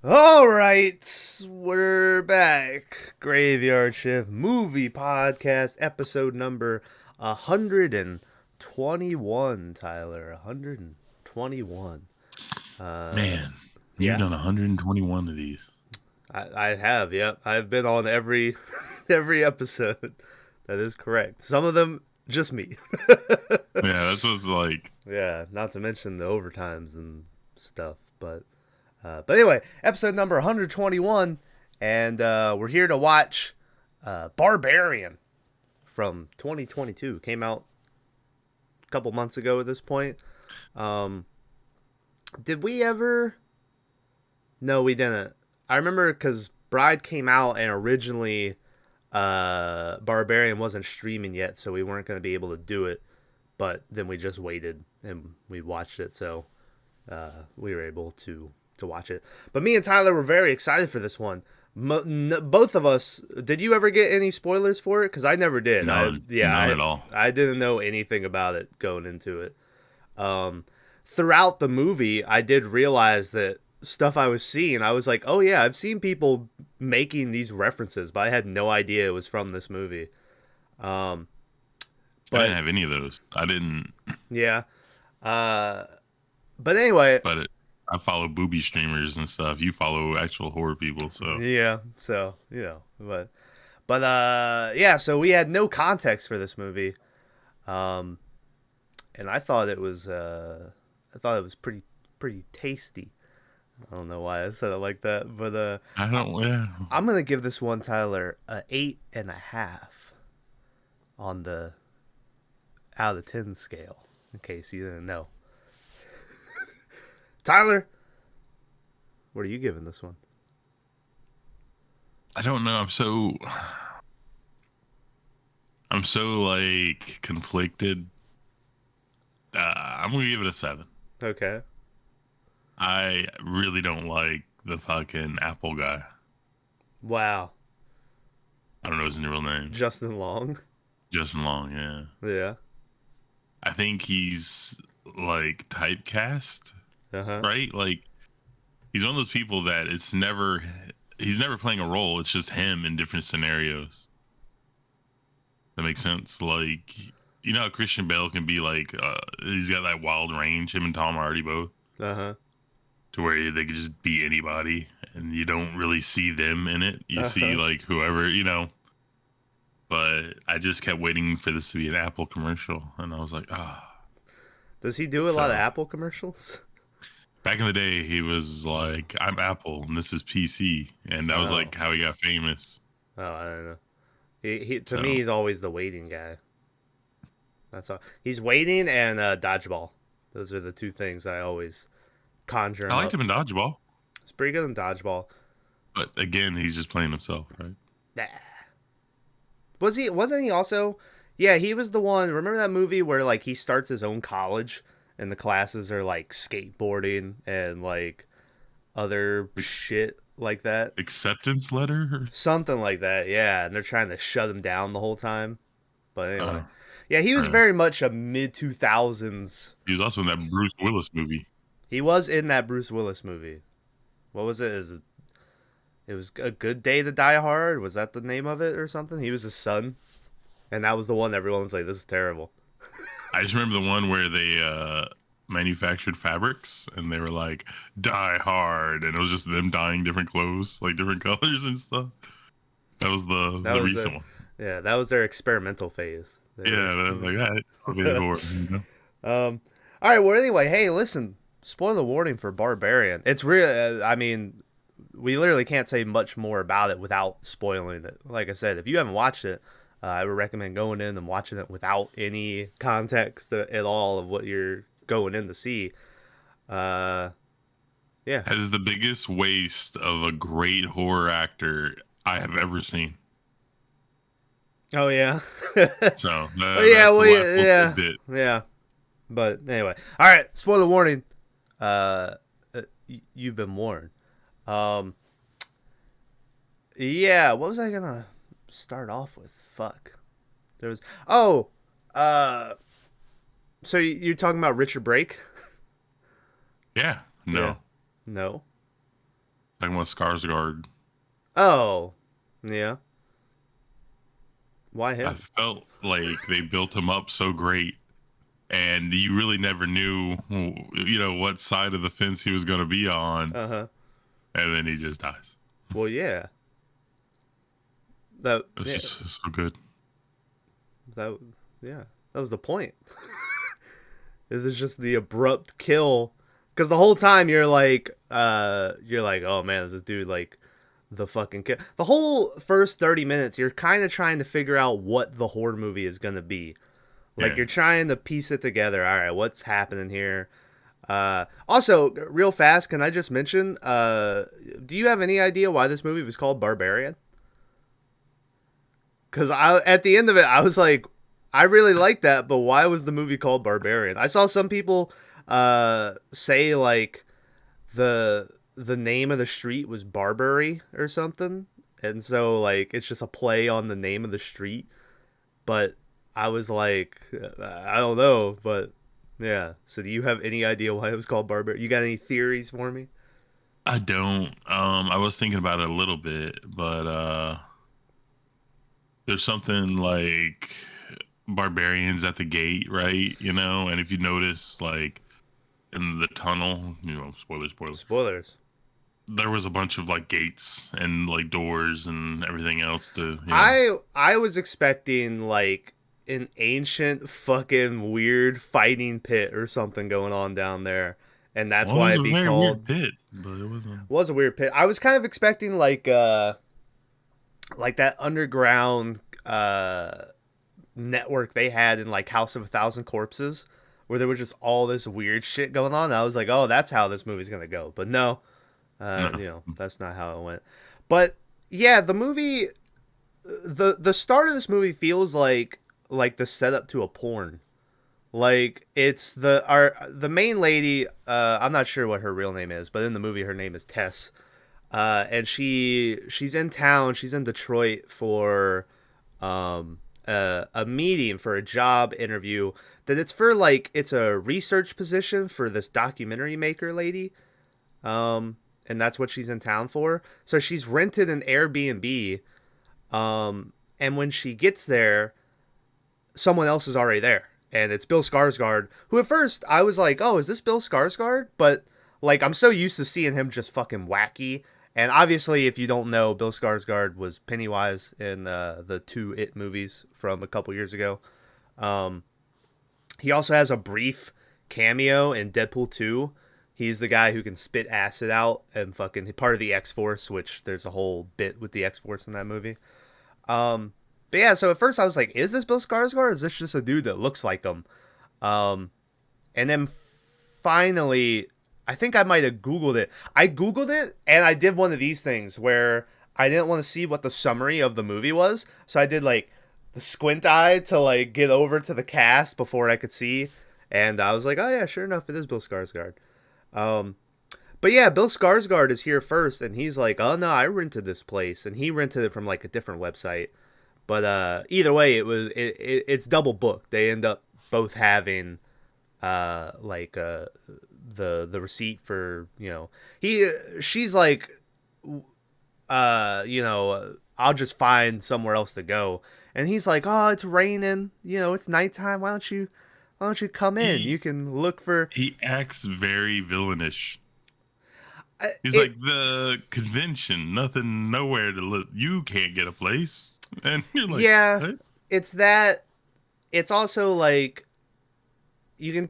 All right, we're back. Graveyard Shift Movie Podcast, episode number 121, Tyler. 121. Man, you've Yeah, done 121 of these. I have, yep. I've been on every every episode. That is correct. Some of them, just me. Yeah, that's what's like. Yeah, not to mention the overtimes and stuff, but anyway, episode number 121, and we're here to watch Barbarian from 2022. Came out a couple months ago at this point. Um, did we ever? No, we didn't. I remember because Bride came out and originally Barbarian wasn't streaming yet, so we weren't going to be able to do it. But then we just waited and we watched it, so we were able to watch it. But me and Tyler were very excited for this one. Both of us. Did you ever get any spoilers for it? Because I never did. None at all. I didn't know anything about it going into it. Throughout the movie, I did realize that stuff I was seeing, I was like, oh yeah, I've seen people making these references, but I had no idea it was from this movie. I didn't have any of those. I didn't. Yeah. But anyway. But I follow booby streamers and stuff. You follow actual horror people, so. Yeah, so, yeah, so we had no context for this movie. And I thought it was pretty tasty. I don't know why I said it like that, but I don't. Yeah. I'm gonna give this one, Tyler, a 8.5 on the out of 10 scale, in case you didn't know. Tyler, what are you giving this one? I don't know. I'm so like conflicted. I'm gonna give it a 7. Okay. I really don't like the fucking Apple guy. Wow. I don't know his real name. Justin Long. Justin Long, yeah. Yeah. I think he's like typecast, right? Like he's one of those people that he's never playing a role. It's just him in different scenarios. That makes sense. Like, you know how Christian Bale can be like, he's got that wild range. Him and Tom Hardy both. To where they could just be anybody, and you don't really see them in it. You see like whoever, you know. But I just kept waiting for this to be an Apple commercial, and I was like, ah. Does he do a lot of Apple commercials? Back in the day, he was like, I'm Apple, and this is PC. And that was like how he got famous. Oh, I don't know. To me, he's always the waiting guy. That's all. He's waiting and dodgeball. Those are the two things I always conjure him. I liked him in dodgeball. It's pretty good in dodgeball. But again, he's just playing himself, right? Nah. Wasn't he also? Yeah, he was the one. Remember that movie where like he starts his own college and the classes are like skateboarding and like other shit like that? Acceptance letter? Something like that, yeah. And they're trying to shut him down the whole time. But anyway. Yeah, he was very much a mid-2000s. He was also in that Bruce Willis movie. He was in that Bruce Willis movie. What was it? It was A Good Day to Die Hard? Was that the name of it or something? He was his son. And that was the one everyone was like, this is terrible. I just remember the one where they manufactured fabrics and they were like, die hard. And it was just them dyeing different clothes, like different colors and stuff. That was the recent one. Yeah, that was their experimental phase. Yeah, like that. You know? All right, well, anyway, hey, listen. Spoiler warning for Barbarian. It's real. I mean, we literally can't say much more about it without spoiling it. Like I said, if you haven't watched it, I would recommend going in and watching it without any context at all of what you're going in to see. Yeah. Has the biggest waste of a great horror I have ever seen. Oh, yeah. So, yeah. But anyway. All right, spoiler warning. You've been warned. Yeah, what was I gonna start off with? Fuck. There was... So you're talking about Richard Brake? Yeah. No. Yeah. No. Talking talking about Skarsgård. Oh, yeah. Why I him? felt like they built him up so great, and you really never knew, what side of the fence he was going to be on, Uh-huh. and then he just dies. Well, yeah. It's Yeah, just so good. that yeah, that was the point. This is just the abrupt kill, because the whole time you're like, oh man, is this dude like the fucking kill? The whole first 30 minutes, you're kind of trying to figure out what the horror movie is gonna be. Like Yeah. you're trying to piece it together. All right, what's happening here? Also, real fast, can I just mention? Do you have any idea why this movie was called Barbarian? Because I at the end of it, I was like, I really like that, but why was the movie called Barbarian? I saw some people say like the name of the street was Barbary or something, and so like it's just a play on the name of the street. But I was like, I don't know, but yeah. So do you have any idea why it was called Barbarian? You got any theories for me? I don't. I was thinking about it a little bit, but there's something like barbarians at the gate, right? And if you notice, like in the tunnel, spoilers. Spoilers. There was a bunch of like gates and like doors and everything else to, I was expecting like an ancient fucking weird fighting pit or something going on down there, and that's Well, it why was it'd a be very weird called. pit, but it wasn't. Was a weird pit. I was kind of expecting like that underground network they had in like House of a Thousand Corpses, where there was just all this weird shit going on. I was like, oh, that's how this movie's gonna go. But no, No. that's not how it went. But yeah, the movie, the start of this movie feels like the setup to a porn. Like it's the main lady. I'm not sure what her real name is, but in the movie her name is Tess. And she's in town. She's in Detroit for a meeting for a job interview. That it's for like it's a research position for this documentary maker lady. And that's what she's in town for. So she's rented an Airbnb. And when she gets there, someone else is already there, and it's Bill Skarsgård. Who at first I was like, oh, is this Bill Skarsgård? But like I'm so used to seeing him just fucking wacky. And obviously, if you don't know, Bill Skarsgård was Pennywise in the two It movies from a couple years ago. Um, he also has a brief cameo in Deadpool 2. He's the guy who can spit acid out and fucking part of the X-Force, which there's a whole bit with the X-Force in that movie. But yeah, so at first I was like, is this Bill Skarsgård or is this just a dude that looks like him? And then finally, I think I might have Googled it. I Googled it and I did one of these things where I didn't want to see what the summary of the movie was. So I did like the squint eye to like get over to the cast before I could see. And I was like, oh yeah, sure enough, it is Bill Skarsgård. But yeah, Bill Skarsgård is here first and he's like, oh no, I rented this place. And he rented it from like a different website. But either way, it's double booked. They end up both having the receipt for she's like I'll just find somewhere else to go, and he's like, oh, it's raining, it's nighttime. Why don't you come in? You can look for. He acts very villainish. He's like the convention, nothing, nowhere to look. You can't get a place. And you're like, yeah, what? it's that. It's also like you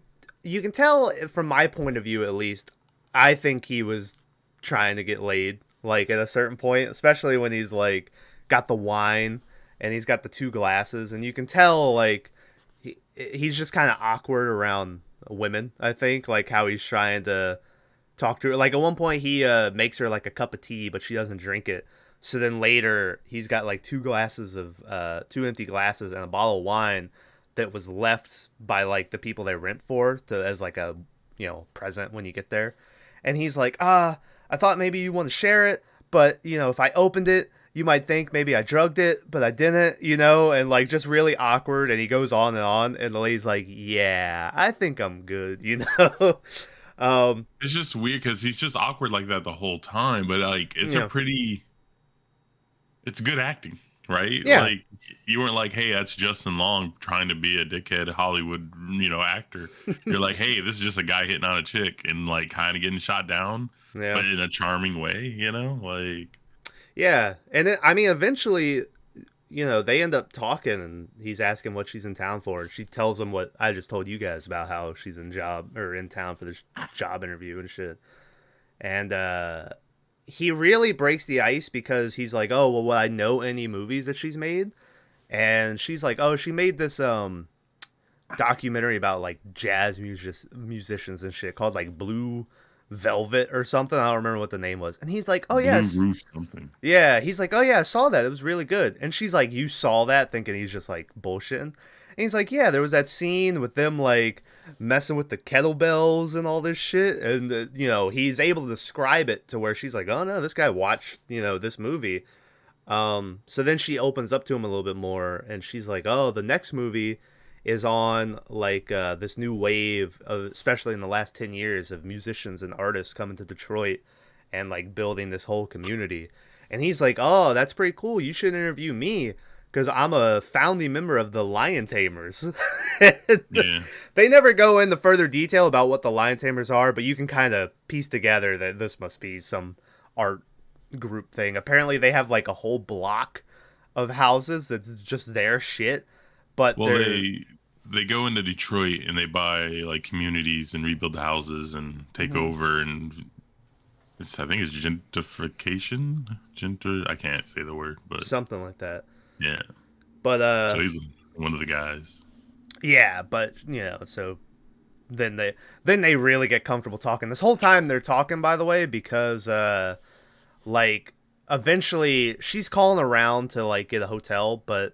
can tell from my point of view, at least. I think he was trying to get laid, like at a certain point, especially when he's like got the wine and he's got the two glasses, and you can tell like he's just kind of awkward around women. I think like how he's trying to talk to her. Like at one point he makes her like a cup of tea, but she doesn't drink it. So then later he's got like two empty glasses and a bottle of wine that was left by like the people they rent for as like a present when you get there. And he's like, I thought maybe you want to share it, but if I opened it, you might think maybe I drugged it, but I didn't, and like just really awkward. And he goes on, and the lady's like, yeah, I think I'm good, It's just weird because he's just awkward like that the whole time. But like, Yeah. it's good acting, right? Yeah. Like, you weren't like, hey, that's Justin Long trying to be a dickhead Hollywood, actor. You're like, hey, this is just a guy hitting on a chick and like kind of getting shot down, Yeah. but in a charming way, like. Yeah. And I mean, eventually, they end up talking, and he's asking what she's in town for. And she tells him what I just told you guys about, how she's in town for this job interview and shit. And he really breaks the ice because he's like, oh, well, would I know any movies that she's made? And she's like, oh, she made this documentary about like jazz musicians and shit called like Blue Velvet or something. I don't remember what the name was. And he's like, oh Blue yes, Roof something. yeah. He's like, oh yeah, I saw that. It was really good. And she's like, you saw that, thinking he's just like bullshitting. And he's like, yeah, there was that scene with them like messing with the kettlebells and all this shit. And he's able to describe it to where she's like, oh no, this guy watched this movie. So then she opens up to him a little bit more, and she's like, oh, the next movie is on like this new wave of, especially in the last 10 years, of musicians and artists coming to Detroit and like building this whole community. And he's like, oh, that's pretty cool, you should interview me because I'm a founding member of the Lion Tamers. Yeah. They never go into further detail about what the Lion Tamers are, but you can kind of piece together that this must be some art group thing. Apparently they have like a whole block of houses that's just their shit. But Well, they go into Detroit and they buy like communities and rebuild the houses and take over, and I think it's gentrification. I can't say the word, but something like that. yeah. But So he's one of the guys. yeah, but so then they really get comfortable talking. This whole time they're talking, by the way, because like eventually she's calling around to like get a hotel, but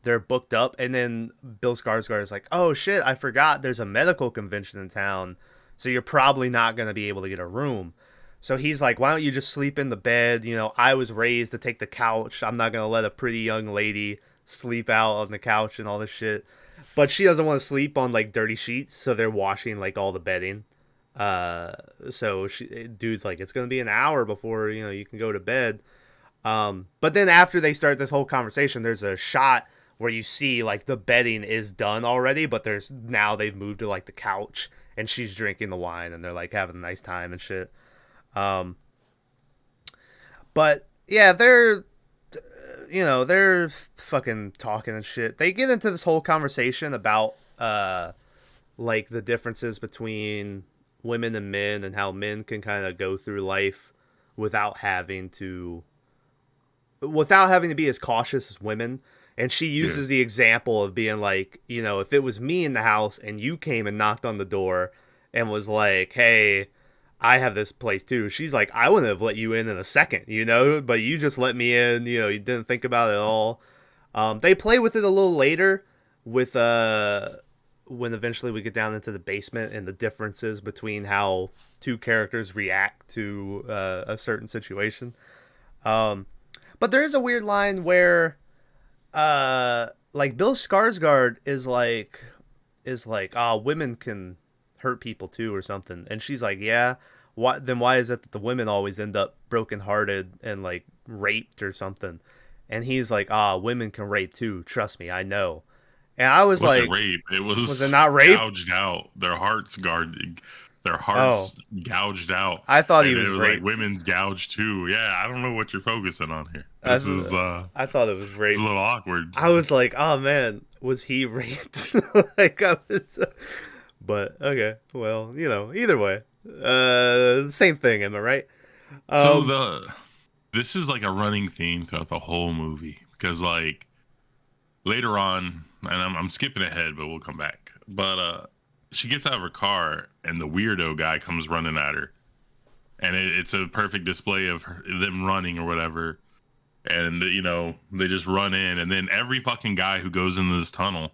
they're booked up. And then Bill Skarsgård is like, oh shit, I forgot there's a medical convention in town, so you're probably not going to be able to get a room. So he's like, why don't you just sleep in the bed? I was raised to take the couch. I'm not going to let a pretty young lady sleep out on the couch and all this shit. But she doesn't want to sleep on like dirty sheets, so they're washing like all the bedding. So dude's like, it's gonna be an hour before you can go to bed. But then after they start this whole conversation, there's a shot where you see like the bedding is done already, but they've moved to like the couch, and she's drinking the wine, and they're like having a nice time and shit. But yeah, they're fucking talking and shit. They get into this whole conversation about like the differences between women and men, and how men can kind of go through life without having to be as cautious as women. And she uses the example of being like, if it was me in the house and you came and knocked on the door and was like, hey, I have this place too. She's like, I wouldn't have let you in a second, but you just let me in. You didn't think about it at all. They play with it a little later with when eventually we get down into the basement, and the differences between how two characters react to a certain situation. But there is a weird line where like Bill Skarsgård is like, women can hurt people too or something. And she's like, yeah, why is it that the women always end up brokenhearted and like raped or something? And he's like, women can rape too, trust me, I know. And I was like, rape. It was it not rape? Gouged out. Their hearts gouged out. I thought he was raped. raped. Like women's gouged too. Yeah, I don't know what you're focusing on here. I thought it was raped. It's a little awkward. I was like, oh man, was he raped? But okay, well, either way, same thing. Am I right? This is like a running theme throughout the whole movie, because like later on, and I'm skipping ahead, but we'll come back. But she gets out of her car, and the weirdo guy comes running at her, and it's a perfect display of them running or whatever. And they just run in, and then every fucking guy who goes into this tunnel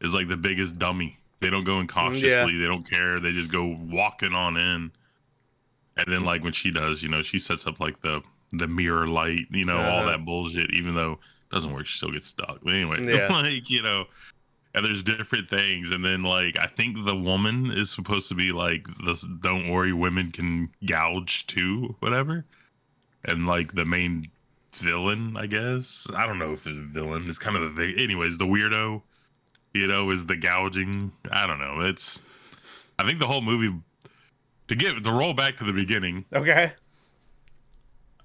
is like the biggest dummy. They don't go in cautiously. Yeah. They don't care. They just go walking on in. And then like when she does, she sets up like the mirror light, all that bullshit, even though it doesn't work, she still gets stuck. But anyway, like, and and there's different things, and then like I think the woman is supposed to be like this. Don't worry, women can gouge too, whatever. And like the main villain, I guess. I don't know if it's a villain. It's kind of the thing. Anyways, the weirdo, is the gouging. I don't know. I think the whole movie, to roll back to the beginning. Okay.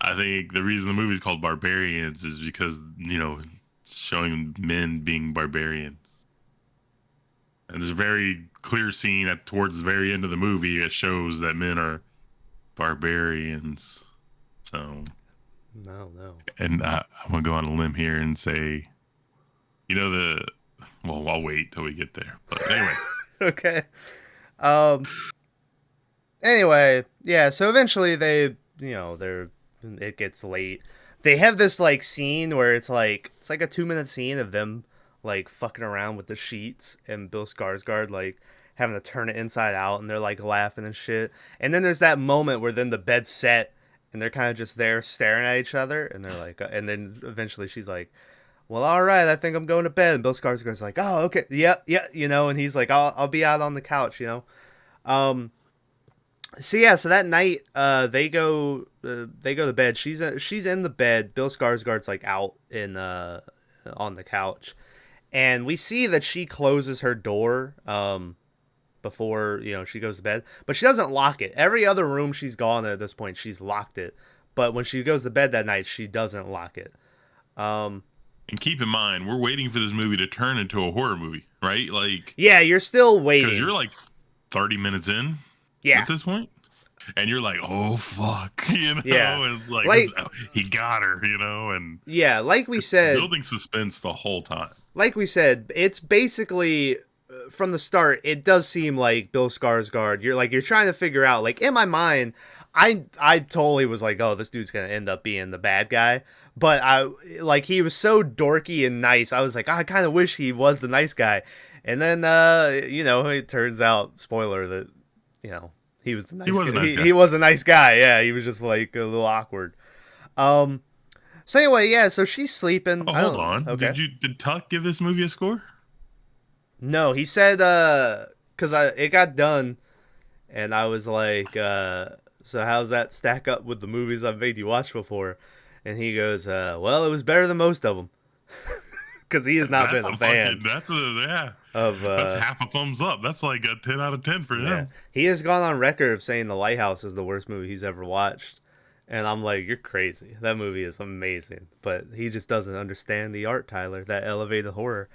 I think the reason the movie's called Barbarians is because, it's showing men being barbarians. And there's a very clear scene towards the very end of the movie that shows that men are barbarians. So, no. And I'm going to go on a limb here and say, well, I'll wait till we get there. But anyway. Okay. Anyway, yeah, so eventually it gets late. They have this like scene where it's like a 2-minute scene of them like fucking around with the sheets and Bill Skarsgård like having to turn it inside out, and they're like laughing and shit. And then there's that moment where then the bed's set and they're kind of just there staring at each other, and they're like, and then eventually she's like, well, all right, I think I'm going to bed. And Bill Skarsgård's like, oh, okay, yeah, and he's like, I'll be out on the couch, So that night, they go to bed. She's in the bed. Bill Skarsgård's like out on the couch, and we see that she closes her door before she goes to bed, but she doesn't lock it. Every other room she's gone at this point, she's locked it, but when she goes to bed that night, she doesn't lock it. And keep in mind, we're waiting for this movie to turn into a horror movie, right? Like, yeah, you're still waiting because you're like 30 minutes in. Yeah. At this point, and you're like, oh fuck, Yeah. And like he got her, and yeah, like we said, building suspense the whole time. Like we said, it's basically from the start. It does seem like Bill Skarsgård. You're trying to figure out, like, in my mind, I totally was like, oh, this dude's gonna end up being the bad guy. But he was so dorky and nice. I was like, I kind of wish he was the nice guy. And then it turns out, spoiler, that he was the nice guy. He was a nice guy. Yeah, he was just like a little awkward. So anyway, yeah, so she's sleeping. Oh, hold on. Okay. Did Tuck give this movie a score? No, he said because it got done, and I was like, so how's that stack up with the movies I've made you watch before? And he goes, well, it was better than most of them. Because he has not been a fan. That's half a thumbs up. That's like a 10 out of 10 for him. Yeah. He has gone on record of saying The Lighthouse is the worst movie he's ever watched. And I'm like, you're crazy. That movie is amazing. But he just doesn't understand the art, Tyler. That elevated horror.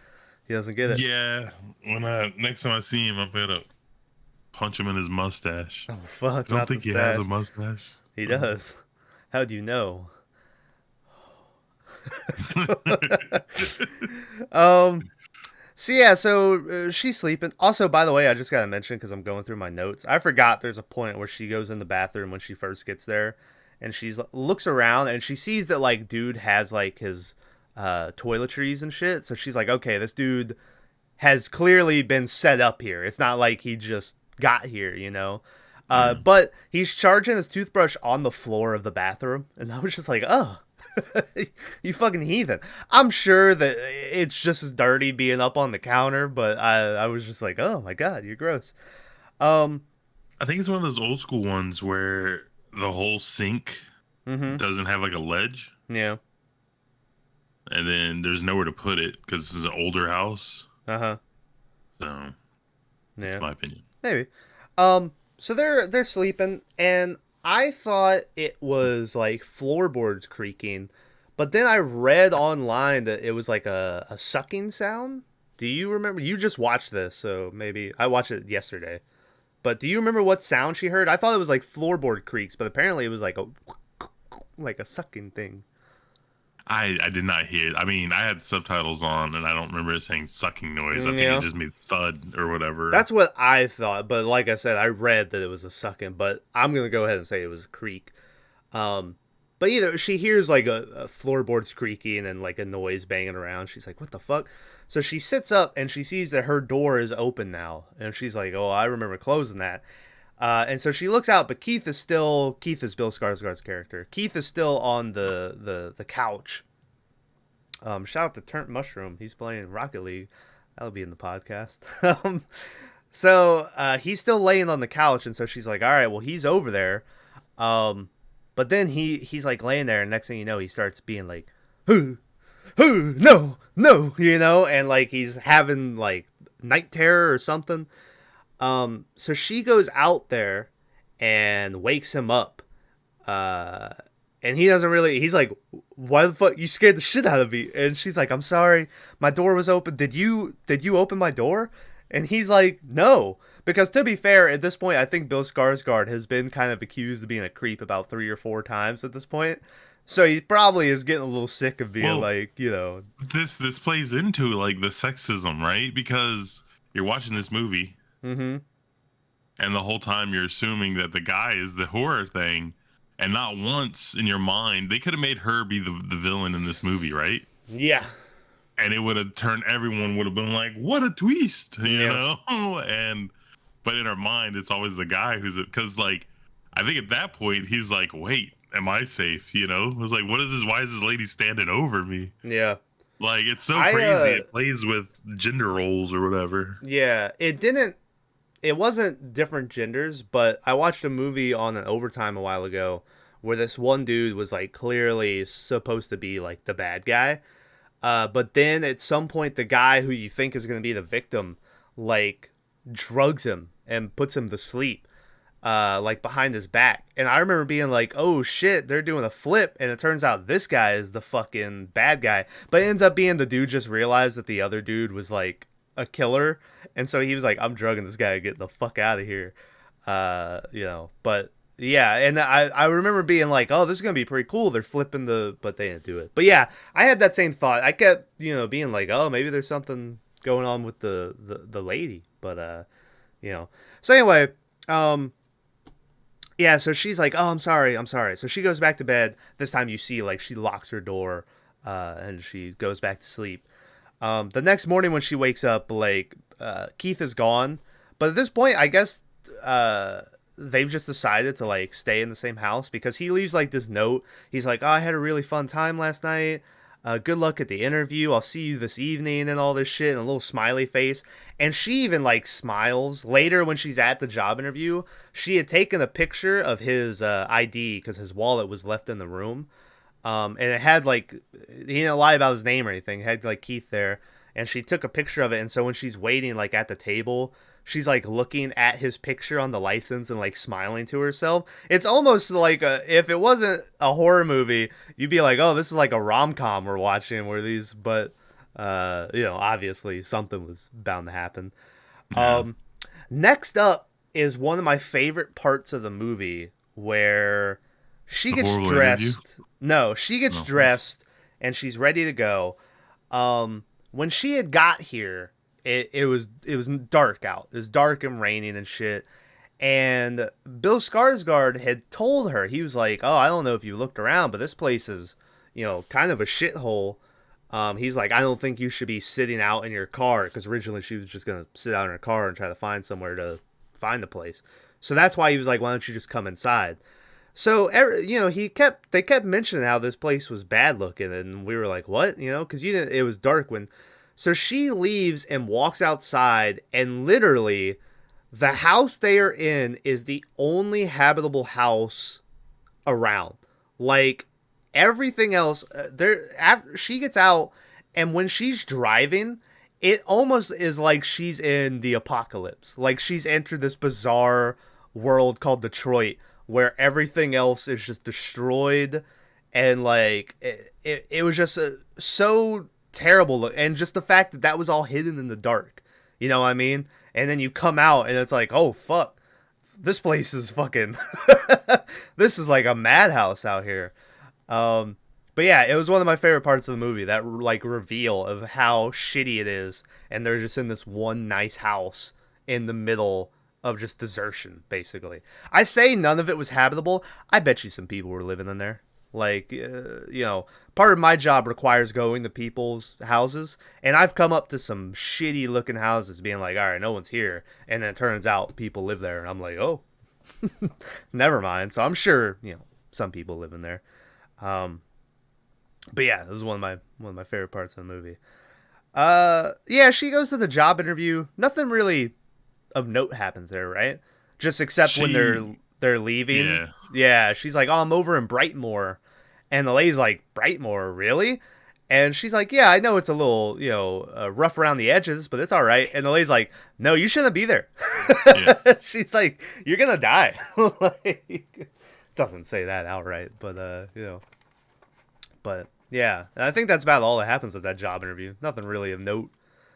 He doesn't get it. Yeah. When next time I see him, I better punch him in his mustache. Oh, fuck. I don't think he has a mustache. He does. How do you know? So she's sleeping. Also, by the way, I just gotta mention, because I'm going through my notes, I forgot there's a point where she goes in the bathroom when she first gets there, and she looks around and she sees that like dude has like his toiletries and shit. So she's like, okay, this dude has clearly been set up here. It's not like he just got here, But he's charging his toothbrush on the floor of the bathroom, and I was just like, oh. You fucking heathen. I'm sure that it's just as dirty being up on the counter, but I was just like, oh my god, you're gross. I think it's one of those old school ones where the whole sink doesn't have like a ledge. Yeah. And then there's nowhere to put it because this is an older house. So that's my opinion. Maybe. So they're sleeping, and I thought it was like floorboards creaking, but then I read online that it was like a sucking sound. Do you remember? You just watched this, so maybe I watched it yesterday. But do you remember what sound she heard? I thought it was like floorboard creaks, but apparently it was like a sucking thing. I did not hear it. I mean, I had subtitles on, and I don't remember it saying sucking noise. I think it just made thud or whatever. That's what I thought, but like I said, I read that it was a sucking, but I'm going to go ahead and say it was a creak. But either she hears like a floorboards creaking and like a noise banging around. She's like, what the fuck? So she sits up and she sees that her door is open now. And she's like, oh, I remember closing that. And so she looks out, but Keith is Bill Skarsgård's character. Keith is still on the couch. Shout out to Turnt Mushroom. He's playing Rocket League. That'll be in the podcast. So he's still laying on the couch, and so she's like, all right, well, he's over there. But then he's like laying there, and next thing you know, he starts being like, who, no, no, and like he's having like night terror or something. So she goes out there and wakes him up. And he doesn't really, he's like, why the fuck, you scared the shit out of me. And she's like, I'm sorry, my door was open. Did you open my door? And he's like, no. Because to be fair, at this point, I think Bill Skarsgård has been kind of accused of being a creep about 3 or 4 times at this point. So he probably is getting a little sick of being This plays into like the sexism, right? Because you're watching this movie, and the whole time you're assuming that the guy is the horror thing. And not once in your mind, they could have made her be the villain in this movie, right? Yeah. And it would have turned, everyone would have been like, what a twist, you know? But in her mind, it's always the guy because like, I think at that point, he's like, wait, am I safe? You know? It was like, why is this lady standing over me? Yeah. Like, it's so crazy. It plays with gender roles or whatever. Yeah. It wasn't different genders, but I watched a movie on an Overtime a while ago where this one dude was like clearly supposed to be like the bad guy. But then at some point, the guy who you think is going to be the victim, like drugs him and puts him to sleep, like behind his back. And I remember being like, oh shit, they're doing a flip. And it turns out this guy is the fucking bad guy. But it ends up being the dude just realized that the other dude was like a killer, and so he was like, I'm drugging this guy, getting the fuck out of here. But yeah, and I remember being like, oh, this is gonna be pretty cool, they're flipping but they didn't do it. But yeah, I had that same thought. I kept being like, oh, maybe there's something going on with the lady. But so anyway, yeah, so she's like, oh, I'm sorry. So she goes back to bed. This time you see like she locks her door, and she goes back to sleep. The next morning when she wakes up, like, Keith is gone. But at this point, I guess they've just decided to, like, stay in the same house because he leaves, like, this note. He's like, oh, I had a really fun time last night. Good luck at the interview. I'll see you this evening and all this shit, and a little smiley face. And she even, like, smiles. Later when she's at the job interview, she had taken a picture of his ID because his wallet was left in the room. And it had like, he didn't lie about his name or anything. It had like Keith there, and she took a picture of it. And so when she's waiting like at the table, she's like looking at his picture on the license and like smiling to herself. It's almost like if it wasn't a horror movie, you'd be like, oh, this is like a rom-com we're watching where these, but obviously something was bound to happen. Yeah. Next up is one of my favorite parts of the movie where she gets dressed. No, she gets dressed and she's ready to go. When she had got here, it was dark out. It was dark and raining and shit. And Bill Skarsgård had told her, he was like, oh, I don't know if you looked around, but this place is, kind of a shithole. He's like, I don't think you should be sitting out in your car, because originally she was just going to sit out in her car and try to find somewhere to find the place. So that's why he was like, why don't you just come inside? So, they kept mentioning how this place was bad looking, and we were like, what? Because it was dark when. So she leaves and walks outside, and literally, the house they are in is the only habitable house around. Like, everything else, after she gets out, and when she's driving, it almost is like she's in the apocalypse. Like, she's entered this bizarre world called Detroit, where everything else is just destroyed, and like it was just so terrible. And just the fact that was all hidden in the dark, you know what I mean? And then you come out and it's like, oh fuck, this place is fucking this is like a madhouse out here. But yeah, it was one of my favorite parts of the movie, that like reveal of how shitty it is, and they're just in this one nice house in the middle of just desertion, basically. I say none of it was habitable. I bet you some people were living in there. Like, part of my job requires going to people's houses, and I've come up to some shitty looking houses being like, all right, no one's here. And then it turns out people live there, and I'm like, oh, never mind. So I'm sure, some people live in there. But yeah, this is one of my favorite parts of the movie. Yeah, she goes to the job interview. Nothing really of note happens there, right? Just except when they're leaving. Yeah. Yeah, she's like, "Oh, I'm over in Brightmoor," and the lady's like, "Brightmoor, really?" And she's like, "Yeah, I know it's a little, rough around the edges, but it's all right." And the lady's like, "No, you shouldn't be there." Yeah. She's like, "You're gonna die." Like, doesn't say that outright, but but yeah, and I think that's about all that happens at that job interview. Nothing really of note.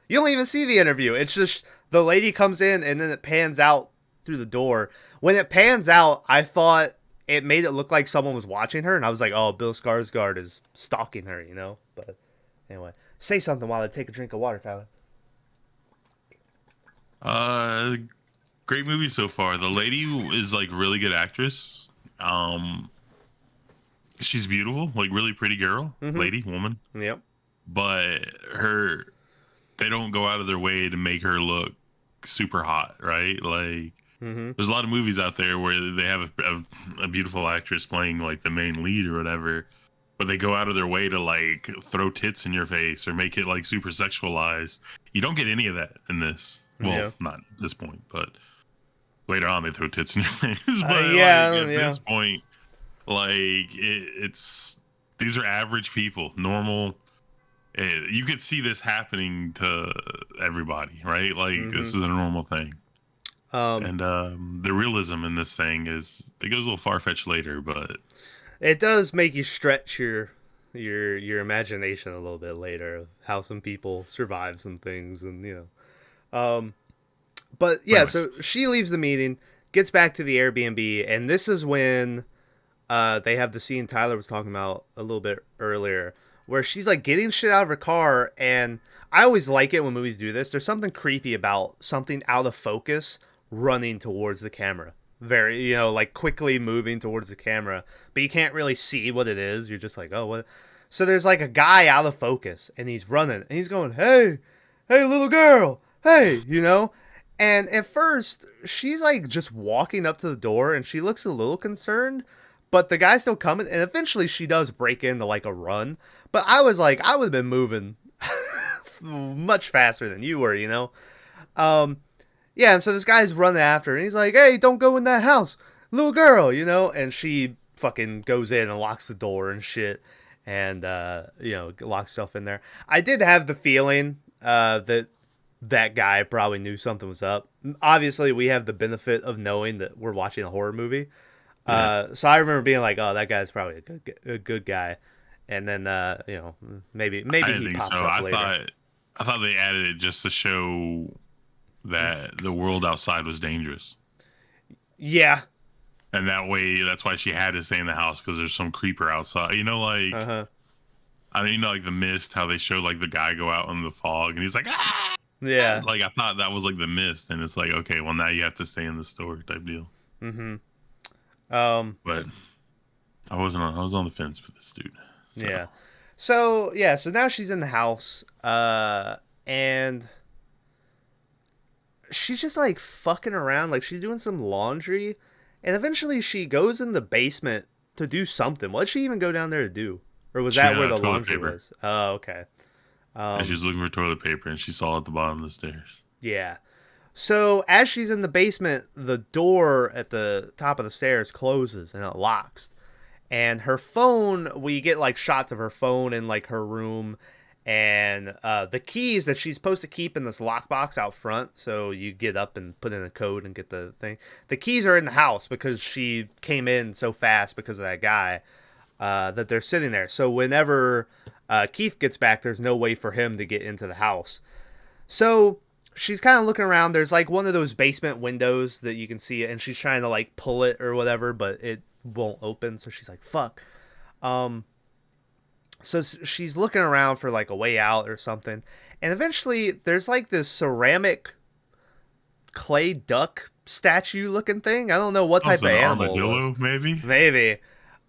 You don't even see the interview. It's just the lady comes in and then it pans out through the door. When it pans out, I thought it made it look like someone was watching her, and I was like, "Oh, Bill Skarsgård is stalking her," you know. But anyway, say something while I take a drink of water, Tyler. Great movie so far. The lady is like really good actress. She's beautiful, like really pretty girl, lady, woman. Yep. But they don't go out of their way to make her look super hot, right? Like, there's a lot of movies out there where they have a beautiful actress playing like the main lead or whatever, but they go out of their way to like throw tits in your face or make it like super sexualized. You don't get any of that in this. Well, not at this point, but later on they throw tits in your face. But this point, like it's these are average people, normal. You could see this happening to everybody, right? Like this is a normal thing. And the realism in this thing it goes a little far fetched later, but it does make you stretch your imagination a little bit later of how some people survive some things, and but yeah, so she leaves the meeting, gets back to the Airbnb, and this is when they have the scene Tyler was talking about a little bit earlier, where she's like getting shit out of her car. And I always like it when movies do this. There's something creepy about something out of focus running towards the camera. Very, like quickly moving towards the camera, but you can't really see what it is. You're just like, oh, what? So there's like a guy out of focus and he's running and he's going, hey, little girl, hey, And at first she's like just walking up to the door and she looks a little concerned, but the guy's still coming. And eventually she does break into like a run. But I was like, I would have been moving much faster than you were, Yeah, and so this guy's running after her, and he's like, hey, don't go in that house, little girl, And she fucking goes in and locks the door and shit, and, locks herself in there. I did have the feeling that guy probably knew something was up. Obviously, we have the benefit of knowing that we're watching a horror movie. Yeah. So I remember being like, oh, that guy's probably a good guy. And then, maybe he pops up later. I thought they added it just to show that the world outside was dangerous. Yeah. And that's why she had to stay in the house, because there's some creeper outside. I mean, like the Mist, how they showed like the guy go out in the fog and he's like, ah! Yeah. Like I thought that was like the Mist, and it's like, okay, well now you have to stay in the store type deal. But I was on the fence with this dude. So. So now she's in the house, and she's just like fucking around, like she's doing some laundry, and eventually she goes in the basement to do something. What did she even go down there to do? Or was that where the laundry was? Oh, okay. And she was looking for toilet paper, and she saw it at the bottom of the stairs. Yeah. So as she's in the basement, the door at the top of the stairs closes and it locks. And her phone, we get like shots of her phone in like her room, and the keys that she's supposed to keep in this lockbox out front. So you get up and put in a code and get the thing. The keys are in the house because she came in so fast because of that guy, that they're sitting there. So whenever Keith gets back, there's no way for him to get into the house. So she's kind of looking around. There's like one of those basement windows that you can see, and she's trying to like pull it or whatever, but it won't open. So she's like, fuck. So she's looking around for like a way out or something. And eventually there's like this ceramic clay duck statue looking thing. I don't know what type of animal. Armadillo, maybe? Maybe.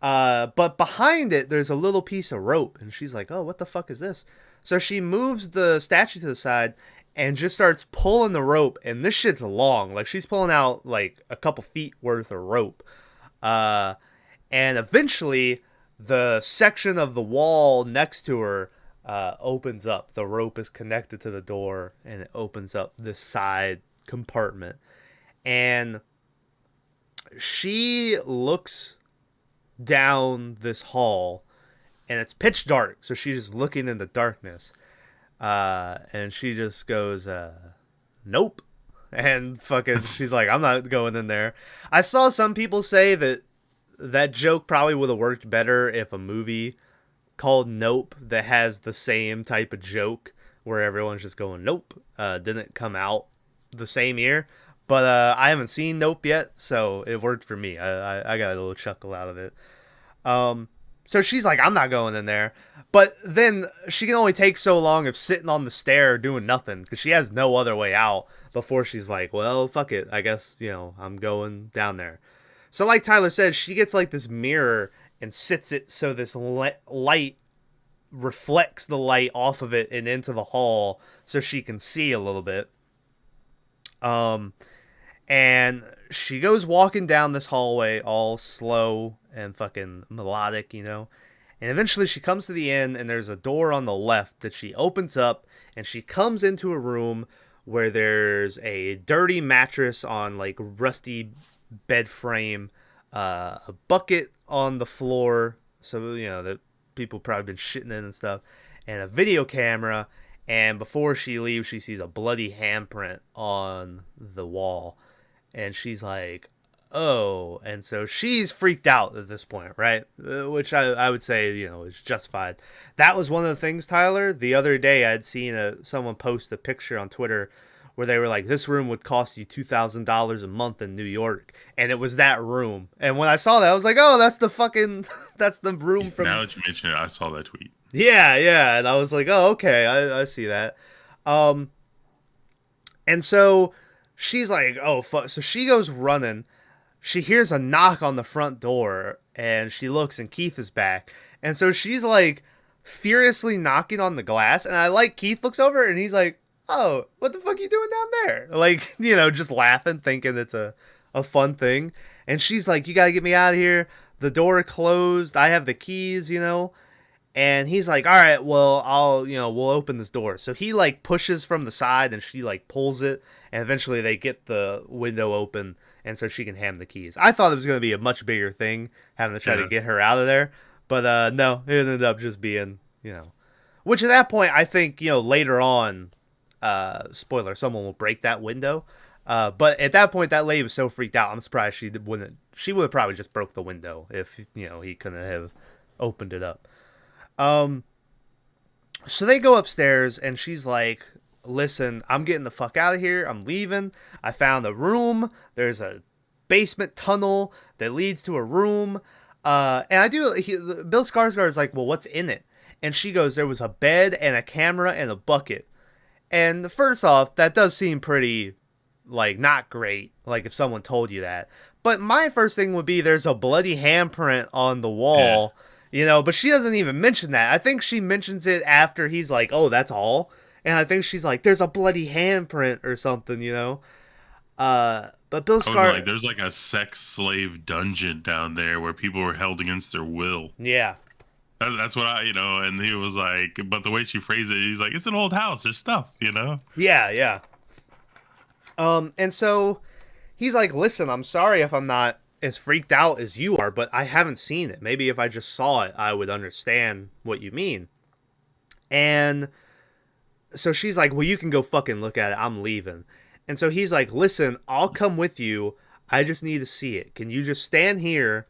But behind it, there's a little piece of rope. And she's like, oh, what the fuck is this? So she moves the statue to the side and just starts pulling the rope. And this shit's long. Like she's pulling out like a couple feet worth of rope. And eventually the section of the wall next to her opens up. The rope is connected to the door, and it opens up this side compartment. And she looks down this hall, and it's pitch dark, so she's just looking in the darkness. And she just goes, nope. And fucking, she's like, I'm not going in there. I saw some people say that joke probably would have worked better if a movie called Nope that has the same type of joke where everyone's just going, nope, didn't come out the same year. But I haven't seen Nope yet, so it worked for me. I got a little chuckle out of it. So she's like, I'm not going in there. But then she can only take so long of sitting on the stair doing nothing because she has no other way out before she's like, well, fuck it. I guess, I'm going down there. So like Tyler said, she gets like this mirror and sits it so this light reflects the light off of it and into the hall so she can see a little bit. And she goes walking down this hallway all slow and fucking melodic, And eventually she comes to the end and there's a door on the left that she opens up and she comes into a room where there's a dirty mattress on like rusty bed frame, a bucket on the floor, so that people probably been shitting in and stuff, and a video camera. And before she leaves, she sees a bloody handprint on the wall, and she's like, oh. And so she's freaked out at this point, right? Which I would say, is justified. That was one of the things, Tyler. The other day I'd seen someone post a picture on Twitter where they were like, this room would cost you $2,000 a month in New York. And it was that room. And when I saw that, I was like, oh, that's the room from... Now that you mention it, I saw that tweet. Yeah. And I was like, oh, okay, I see that. And so she's like, oh, fuck. So she goes running. She hears a knock on the front door, and she looks, and Keith is back. And so she's like furiously knocking on the glass. And I like Keith looks over, and he's like, oh, what the fuck are you doing down there? Like, just laughing, thinking it's a fun thing. And she's like, you gotta get me out of here. The door closed. I have the keys, And he's like, all right, well, we'll open this door. So he like pushes from the side and she like pulls it. And eventually they get the window open. And so she can hand the keys. I thought it was going to be a much bigger thing having to try to get her out of there. But no, it ended up just being, which at that point, I think, later on, spoiler, someone will break that window. But at that point, that lady was so freaked out. I'm surprised she would have probably just broke the window if, he couldn't have opened it up. So they go upstairs and she's like, listen, I'm getting the fuck out of here. I'm leaving. I found a room. There's a basement tunnel that leads to a room. And Bill Skarsgård is like, well, what's in it? And she goes, there was a bed and a camera and a bucket. And first off, that does seem pretty, like, not great, like, if someone told you that. But my first thing would be there's a bloody handprint on the wall, but she doesn't even mention that. I think she mentions it after he's like, oh, that's all? And I think she's like, there's a bloody handprint or something, But Bill Skarsgård... like, there's, like, a sex slave dungeon down there where people were held against their will. Yeah. That's what and he was like, but the way she phrased it, he's like, it's an old house, there's stuff, Yeah. And so he's like, listen, I'm sorry if I'm not as freaked out as you are, but I haven't seen it. Maybe if I just saw it, I would understand what you mean. And so she's like, well, you can go fucking look at it. I'm leaving. And so he's like, listen, I'll come with you. I just need to see it. Can you just stand here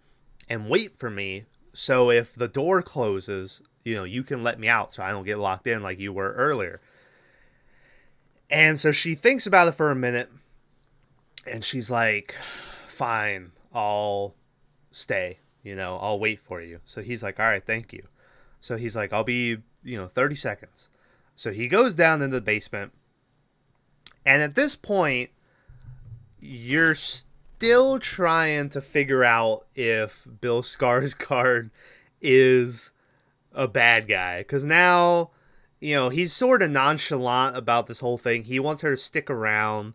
and wait for me? So if the door closes, you can let me out so I don't get locked in like you were earlier. And so she thinks about it for a minute. And she's like, fine, I'll stay. I'll wait for you. So he's like, all right, thank you. So he's like, I'll be, 30 seconds. So he goes down into the basement. And at this point, you're still trying to figure out if Bill Skarsgård is a bad guy. Because now, he's sort of nonchalant about this whole thing. He wants her to stick around.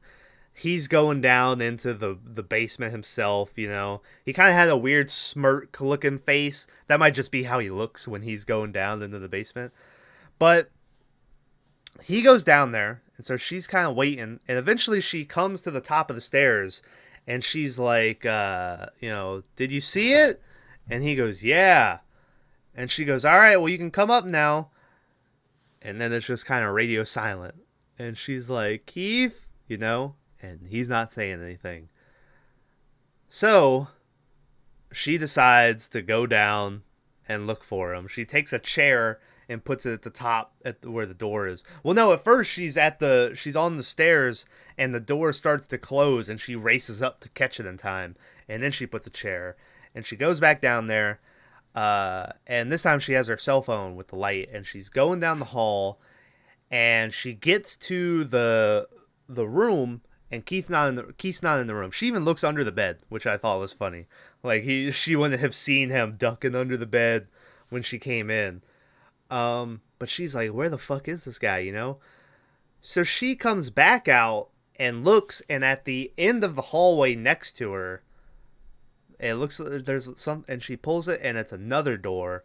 He's going down into the basement himself, He kind of had a weird smirk-looking face. That might just be how he looks when he's going down into the basement. But he goes down there, and so she's kind of waiting, and eventually she comes to the top of the stairs, and she's like, did you see it? And he goes, yeah. And she goes, all right, well, you can come up now. And then it's just kind of radio silent. And she's like, Keith, and he's not saying anything. So she decides to go down and look for him. She takes a chair and puts it at the top where the door is. Well, no, at first she's on the stairs and the door starts to close and she races up to catch it in time. And then she puts a chair and she goes back down there. And this time she has her cell phone with the light and she's going down the hall and she gets to the room and Keith's not in the room. She even looks under the bed, which I thought was funny. Like she wouldn't have seen him ducking under the bed when she came in. But she's like, where the fuck is this guy, So she comes back out and looks, and at the end of the hallway next to her, it looks like there's some, and she pulls it, and it's another door.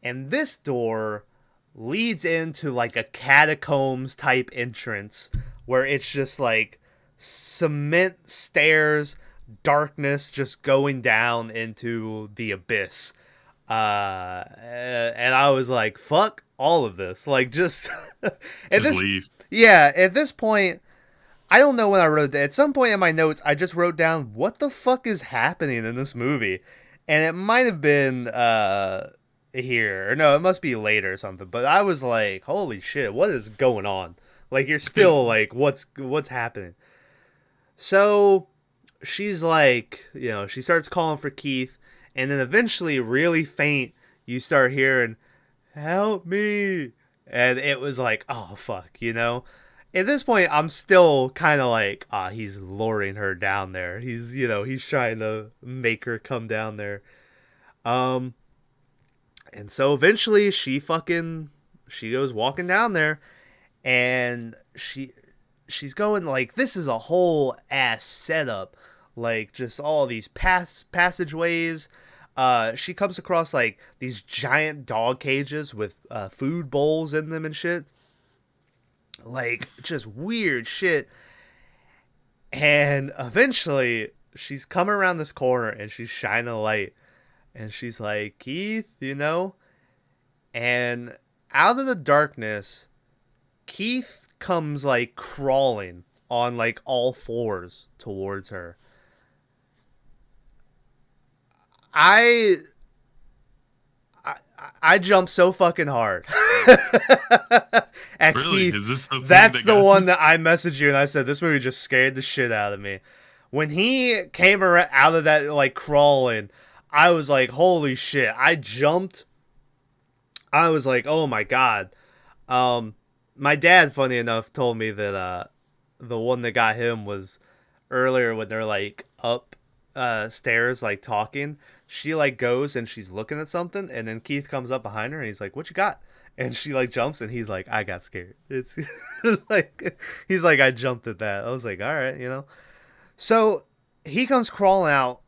And this door leads into like a catacombs type entrance where it's just like cement stairs, darkness just going down into the abyss. And I was like, fuck all of this. Like, just leave. Yeah, at this point, I don't know when I wrote that. At some point in my notes, I just wrote down, what the fuck is happening in this movie? And it might have been here. Or no, it must be later or something. But I was like, holy shit, what is going on? Like, you're still like, what's happening? So she's like, she starts calling for Keith. And then eventually, really faint, you start hearing, help me. And it was like, oh, fuck, At this point, I'm still kind of like, he's luring her down there. He's trying to make her come down there. And so eventually she goes walking down there. And she's going like, this is a whole ass setup. Like, just all these passageways. She comes across like these giant dog cages with food bowls in them and shit. Like, just weird shit. And eventually she's coming around this corner and she's shining a light. And she's like, Keith, And out of the darkness, Keith comes like crawling on like all fours towards her. I jumped so fucking hard. Really? Keith, is this the that's the one that I messaged you and I said this movie just scared the shit out of me. When he came out of that like crawling, I was like, holy shit. I jumped. I was like, oh my god. My dad, funny enough, told me that the one that got him was earlier when they're like up stairs like talking. She like goes and she's looking at something, and then Keith comes up behind her and he's like, what you got? And she like jumps and he's like, I got scared. It's like, he's like, I jumped at that. I was like, all right, So he comes crawling out.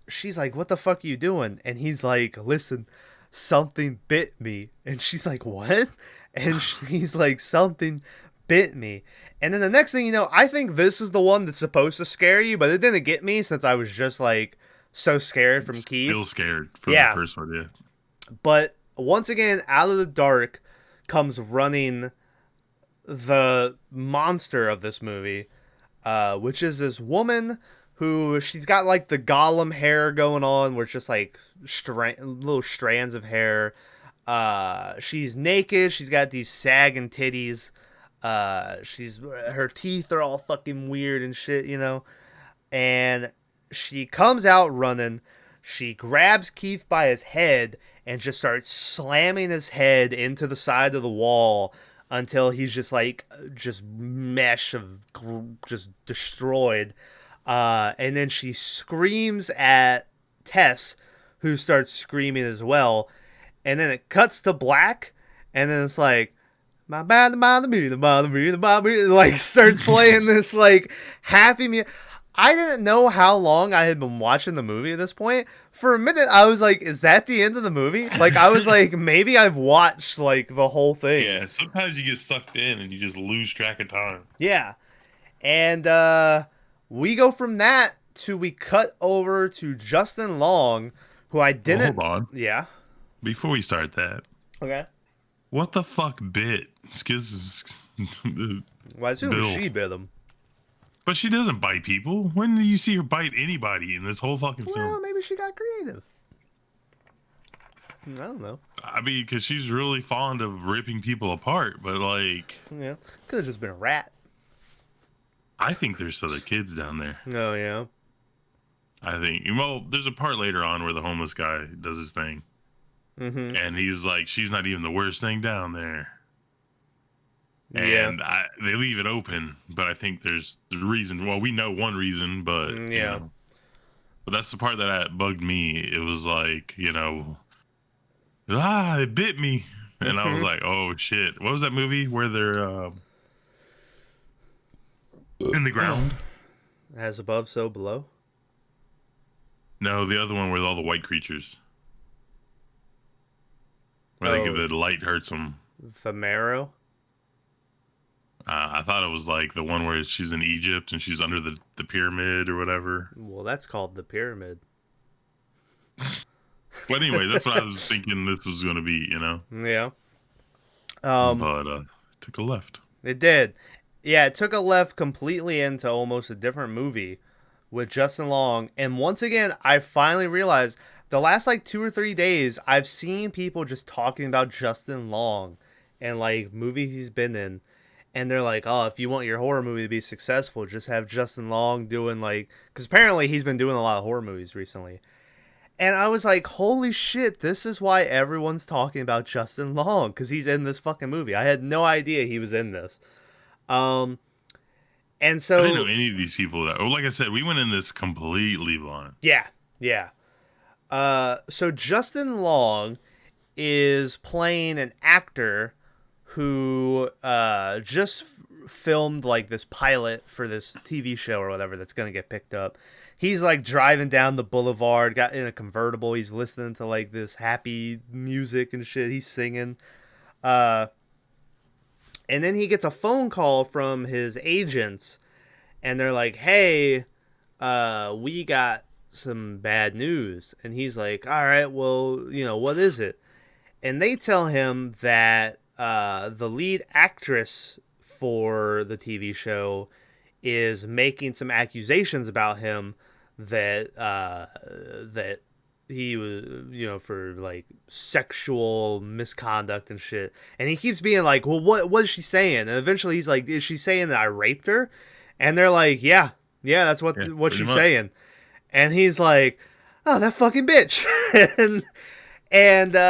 She's like, what the fuck are you doing? And he's like, listen, something bit me. And she's like, what? And he's like, something bit me. And then the next thing you know, I think this is the one that's supposed to scare you, but it didn't get me since I was just like so scared from Keith. Still scared from the first one, yeah. But once again, out of the dark comes running the monster of this movie, which is this woman who, she's got like the Gollum hair going on, where it's just like little strands of hair. She's naked. She's got these sagging titties. Her teeth are all fucking weird and shit, and she comes out running. She grabs Keith by his head and just starts slamming his head into the side of the wall until he's just like, just mesh of just destroyed. And then she screams at Tess, who starts screaming as well. And then it cuts to black, and then it's like, my bad, like starts playing this like happy music. I didn't know how long I had been watching the movie at this point. For a minute, I was like, is that the end of the movie? Like, I was like, maybe I've watched, like, the whole thing. Yeah, sometimes you get sucked in and you just lose track of time. Yeah. And we go from that to we cut over to Justin Long, who I didn't... Hold on. Yeah. Before we start that. Okay. What the fuck bit? Well, I assume she bit him. But she doesn't bite people. When do you see her bite anybody in this whole fucking film? Well, maybe she got creative. I don't know. I mean, because she's really fond of ripping people apart, but like... Yeah, could have just been a rat. I think there's other kids down there. Oh, yeah? I think... Well, there's a part later on where the homeless guy does his thing. Mm-hmm. And he's like, she's not even the worst thing down there. Yeah. And they leave it open, but I think there's the reason. Well, we know one reason, but Yeah. You know, but that's the part that bugged me. It was like, you know, it bit me, and I was like, oh shit. What was that movie where they're in the ground? As above, so below. No, the other one with all the white creatures. Where the light hurts them. Famaro. I thought it was like the one where she's in Egypt and she's under the pyramid or whatever. Well, that's called the pyramid. But anyway, that's what I was thinking this was going to be, you know? Yeah. But it took a left. It did. Yeah, it took a left completely into almost a different movie with Justin Long. And once again, I finally realized the last like 2 or 3 days, I've seen people just talking about Justin Long and like movies he's been in. And they're like, oh, if you want your horror movie to be successful, just have Justin Long doing like... Because apparently he's been doing a lot of horror movies recently. And I was like, holy shit, this is why everyone's talking about Justin Long. Because he's in this fucking movie. I had no idea he was in this. And so... I didn't know any of these people. Like I said, we went in this completely blind. Yeah, yeah. So Justin Long is playing an actor who just filmed like this pilot for this TV show or whatever that's gonna get picked up. He's like driving down the boulevard, got in a convertible. He's listening to like this happy music and shit. He's singing, and then he gets a phone call from his agents, and they're like, "Hey, we got some bad news." And he's like, "All right, well, you know, what is it?" And they tell him that the lead actress for the TV show is making some accusations about him that that he was, you know, for like sexual misconduct and shit. And he keeps being like, well, what is she saying? And eventually he's like, is she saying that I raped her? And they're like, yeah, that's what she's saying. And he's like, oh, that fucking bitch. and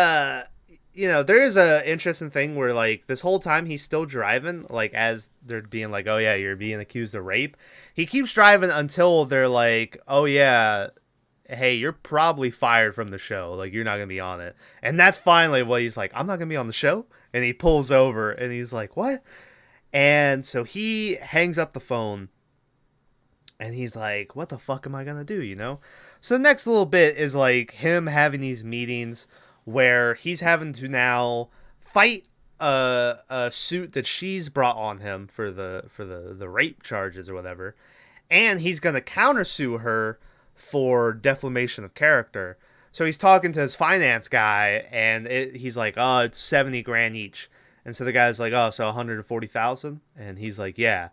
you know, there is a interesting thing where, like, this whole time he's still driving, like, as they're being like, oh, yeah, you're being accused of rape. He keeps driving until they're like, oh, yeah, hey, you're probably fired from the show. Like, you're not going to be on it. And that's finally what he's like, I'm not going to be on the show. And he pulls over, and he's like, what? And so he hangs up the phone, and he's like, what the fuck am I going to do, you know? So the next little bit is, like, him having these meetings where he's having to now fight a suit that she's brought on him for the rape charges or whatever, and he's gonna countersue her for defamation of character. So he's talking to his finance guy, and he's like, "Oh, it's $70,000 each," and so the guy's like, "Oh, so $140,000," and he's like, "Yeah."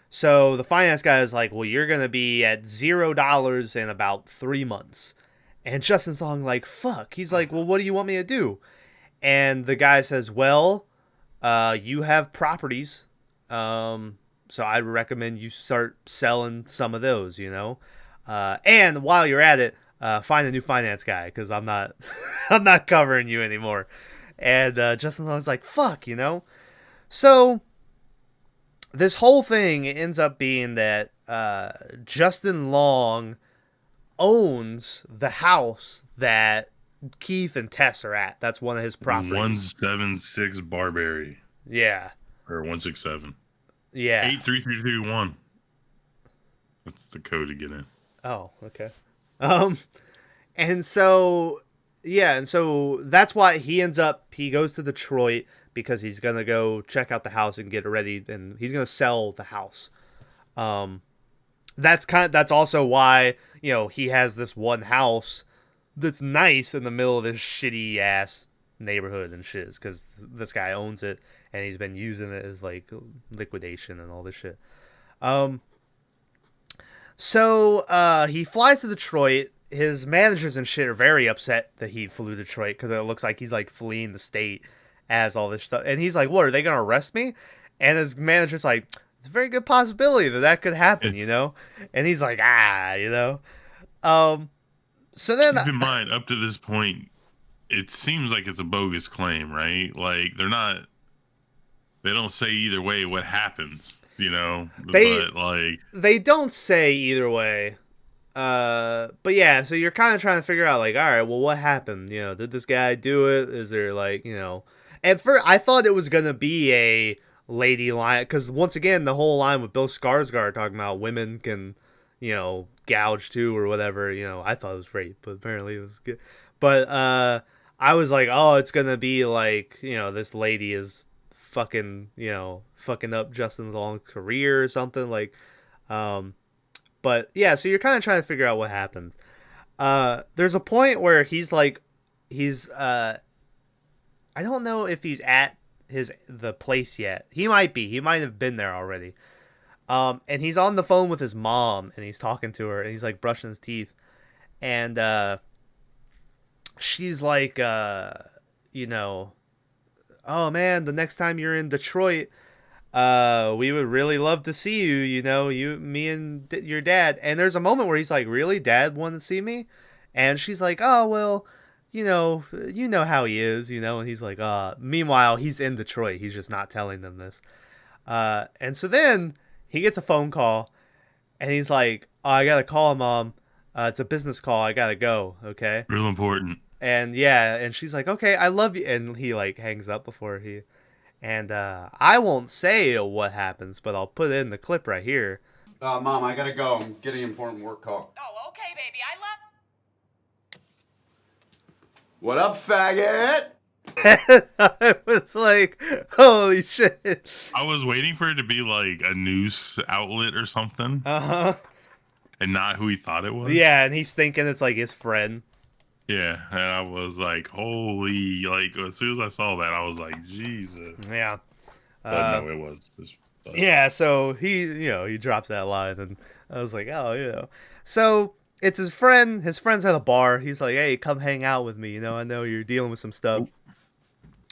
So the finance guy is like, "Well, you're gonna be at $0 in about 3 months." And Justin's Long like, fuck. He's like, well, what do you want me to do? And the guy says, well, you have properties. So I recommend you start selling some of those, you know. And while you're at it, find a new finance guy, because I'm not I'm not covering you anymore. And Justin Long's like, fuck, you know. So this whole thing ends up being that Justin Long owns the house that Keith and Tess are at. That's one of his properties. 176 Barbarian. Yeah. Or 167. Yeah. 83321. That's the code to get in. Oh, okay. Um, and so that's why he goes to Detroit because he's gonna go check out the house and get it ready, and he's gonna sell the house. Um, that's also why he has this one house that's nice in the middle of this shitty ass neighborhood and shit, because this guy owns it and he's been using it as like liquidation and all this shit. So he flies to Detroit. His managers and shit are very upset that he flew to Detroit because it looks like he's like fleeing the state as all this stuff. And he's like, "What, are they gonna arrest me?" And his manager's like, "It's a very good possibility that could happen, you know." And he's like, you know. So then, keep in mind, up to this point, it seems like it's a bogus claim, right? Like they don't say either way what happens, you know. They don't say either way. But yeah, so you're kind of trying to figure out, like, all right, well, what happened? You know, did this guy do it? Is there, like, at first I thought it was gonna be a lady line, because once again, the whole line with Bill Skarsgård talking about women can, gouge too or whatever. I thought it was rape, but apparently it was good. But I was like, oh, it's gonna be like, this lady is fucking up Justin's long career or something, like. But yeah, so you're kind of trying to figure out what happens. There's a point where I don't know if he's at the place yet. He might be. He might have been there already. And he's on the phone with his mom, and he's talking to her, and he's like brushing his teeth, and she's like, oh man, the next time you're in Detroit, we would really love to see you, me and your dad. And there's a moment where he's like, really, Dad wanted to see me? And she's like, oh, well, you know how he is, and he's like, meanwhile, he's in Detroit. He's just not telling them this. And so then he gets a phone call, and he's like, oh, I gotta call Mom. It's a business call. I gotta go. Okay. Real important. And yeah, and she's like, okay, I love you. And he like hangs up before he... And I won't say what happens, but I'll put in the clip right here. Mom, I gotta go. I'm getting an important work call. Oh, okay, baby. I love... What up, faggot? I was like, holy shit. I was waiting for it to be like a news outlet or something. Uh-huh. And not who he thought it was. Yeah, and he's thinking it's like his friend. Yeah, and I was like, holy, like, as soon as I saw that, I was like, Jesus. Yeah. But no, it was. Yeah, so he drops that line, and I was like, oh, So it's his friend. His friend's at a bar. He's like, hey, come hang out with me. I know you're dealing with some stuff.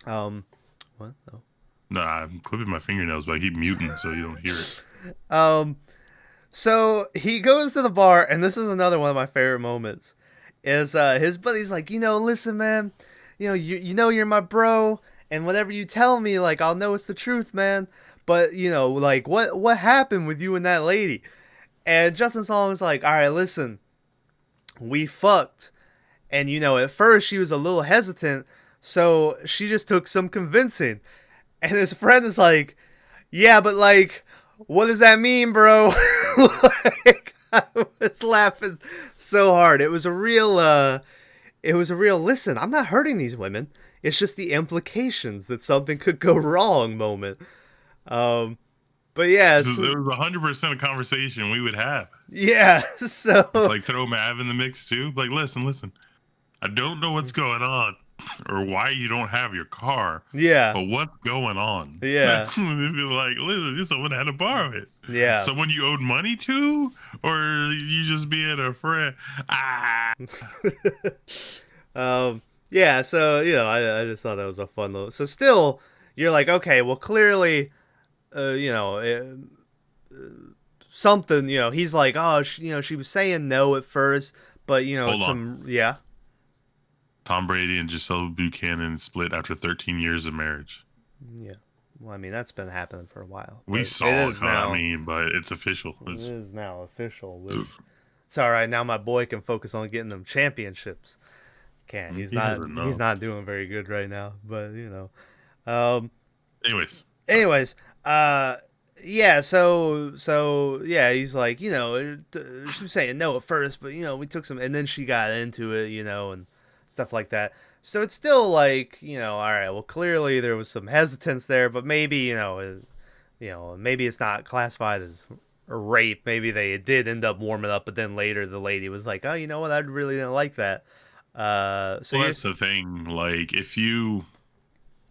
What? No. No, I'm clipping my fingernails, but I keep muting so you don't hear it. So he goes to the bar, and this is another one of my favorite moments. Is his buddy's like, listen, man, you're my bro, and whatever you tell me, like, I'll know it's the truth, man. But like, what happened with you and that lady? And Justin Solomon's like, all right, listen, we fucked, and at first she was a little hesitant, so she just took some convincing. And his friend is like, yeah, but like, what does that mean, bro? Like, I was laughing so hard. It was a real listen, I'm not hurting these women. It's just the implications that something could go wrong moment. But yeah. So there was 100% of conversation we would have. Yeah. So like throw Mav in the mix too. Like, listen. I don't know what's going on or why you don't have your car. Yeah. But what's going on? Yeah. They'd be like, listen, someone had to borrow it. Yeah. Someone you owed money to? Or you just being a friend? Yeah, so, I just thought that was a fun little... So still, you're like, okay, well, clearly, something, he's like, oh, she was saying no at first, but, Hold on. On. Yeah. Tom Brady and Giselle Buchanan split after 13 years of marriage. Yeah. Well, I mean, that's been happening for a while. We saw it now. But it's official. It is now official. Which, it's all right. Now my boy can focus on getting them championships. Can't. He's not doing very good right now. But, Anyways. yeah, so yeah, he's like, she was saying no at first, but we took some, and then she got into it, and stuff like that. So it's still like, all right, well, clearly there was some hesitance there, but maybe, maybe it's not classified as a rape. Maybe they did end up warming up, but then later the lady was like, oh, you know what, I really didn't like that. So Well, that's the thing. Like, if you,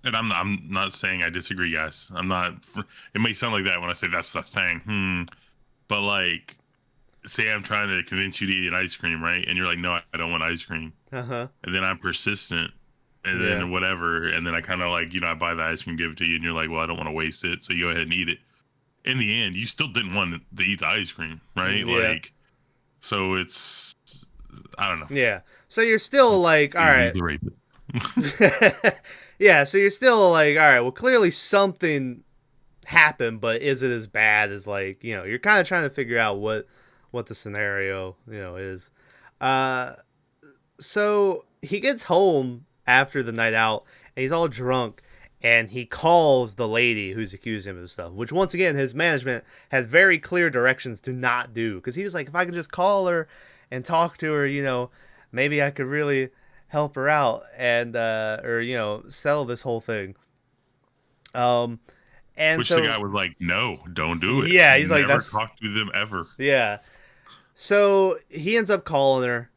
and I'm not saying I disagree, guys. I'm not. It may sound like that when I say that's the thing. But like, say I'm trying to convince you to eat an ice cream, right? And you're like, no, I don't want ice cream. Uh-huh. And then I'm persistent, and then whatever, and then I kind of like, I buy the ice cream, give it to you, and you're like, well, I don't want to waste it, so you go ahead and eat it. In the end, you still didn't want to eat the ice cream, right? Yeah. Like, so it's, I don't know. Yeah. So you're still like, all right. The rapist. Yeah, so you're still like, all right, well, clearly something happened, but is it as bad as, like, you're kind of trying to figure out what the scenario, is. So he gets home after the night out, and he's all drunk, and he calls the lady who's accusing him of stuff, which, once again, his management had very clear directions to not do, because he was like, if I could just call her and talk to her, maybe I could really help her out and or settle this whole thing. And which so the guy was like, no, don't do it. Yeah, he's like, never that's, talk to them ever. Yeah. So he ends up calling her,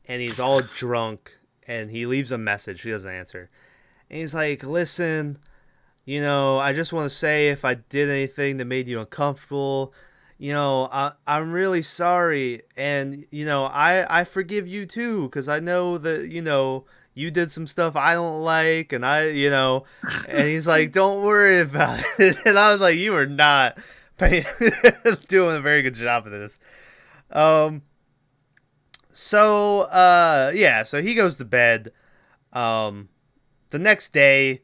and he's all drunk, and he leaves a message. She doesn't answer. And he's like, listen, I just want to say, if I did anything that made you uncomfortable, I'm really sorry. And, I forgive you too, because I know that, you did some stuff I don't like, and and he's like, don't worry about it. And I was like, you are not doing a very good job of this. So he goes to bed. The next day,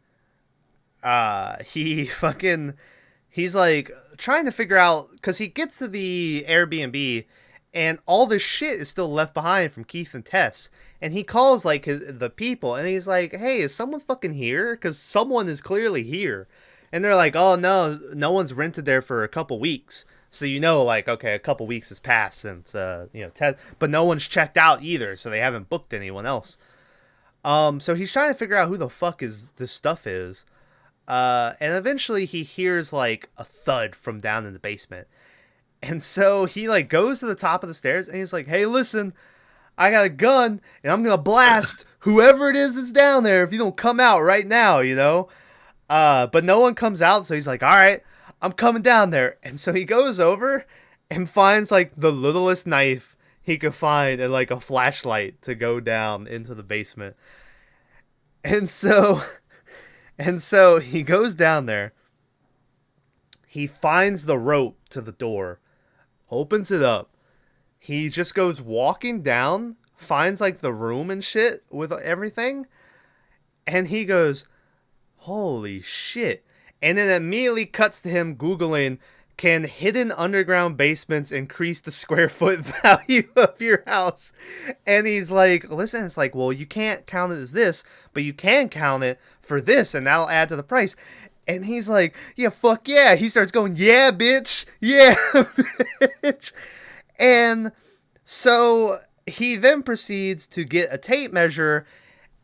he's like trying to figure out, because he gets to the Airbnb and all this shit is still left behind from Keith and Tess, and he calls like the people, and he's like, hey, is someone fucking here? Because someone is clearly here. And they're like, oh, no one's rented there for a couple weeks. So like, okay, a couple weeks has passed since Tess, but no one's checked out either, so they haven't booked anyone else. So he's trying to figure out who the fuck this stuff is. And eventually he hears like a thud from down in the basement. And so he like goes to the top of the stairs, and he's like, hey, listen, I got a gun, and I'm going to blast whoever it is that's down there if you don't come out right now, But no one comes out, so he's like, all right, I'm coming down there. And so he goes over and finds like the littlest knife he could find and like a flashlight to go down into the basement. And so he goes down there. He finds the rope to the door, opens it up. He just goes walking down, finds like the room and shit with everything. And he goes, holy shit. And then immediately cuts to him Googling, can hidden underground basements increase the square foot value of your house? And he's like, listen, it's like, well, you can't count it as this, but you can count it for this, and that'll add to the price. And he's like, yeah, fuck yeah. He starts going, yeah, bitch. Yeah, bitch. And so he then proceeds to get a tape measure.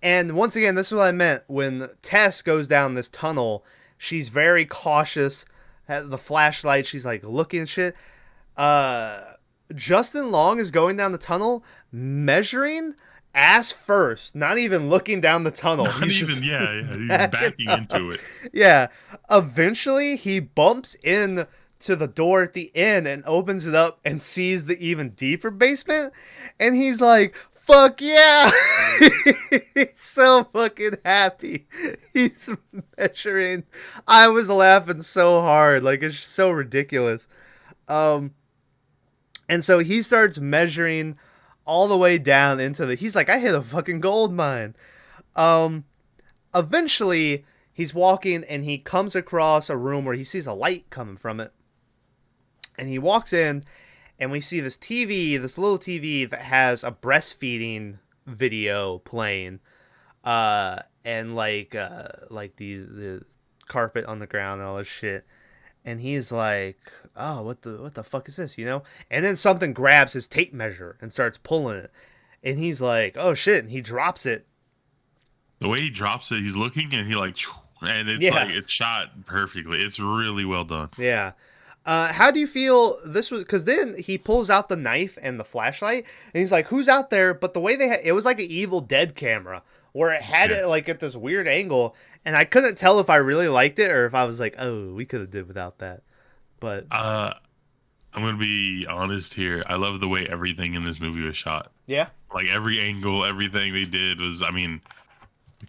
And once again, this is what I meant. When Tess goes down this tunnel, she's very cautious. The flashlight, she's like looking and shit. Justin Long is going down the tunnel, measuring ass first, not even looking down the tunnel. He's backing into it. Yeah. Eventually, he bumps in to the door at the end and opens it up and sees the even deeper basement. And he's like, fuck yeah. He's so fucking happy. He's measuring. I was laughing so hard. Like, it's so ridiculous. And so he starts measuring all the way down into he's like, I hit a fucking gold mine. Eventually he's walking and he comes across a room where he sees a light coming from it. And he walks in, and we see this little TV that has a breastfeeding video playing, and like the carpet on the ground and all this shit. and he's like, "Oh, what the fuck is this?" And then something grabs his tape measure and starts pulling it, and he's like, "Oh shit!" And he drops it. The way he drops it, he's looking and he like, and it's Yeah. like it's shot perfectly. It's really well done. Yeah. How do you feel this was? Because then he pulls out the knife and the flashlight, and he's like, "Who's out there?" But the way it was like an Evil Dead camera, where it had it like at this weird angle, and I couldn't tell if I really liked it or if I was like, "Oh, we could have did without that." But I'm gonna be honest here. I love the way everything in this movie was shot. yeah, Like every angle, everything they did was. I mean,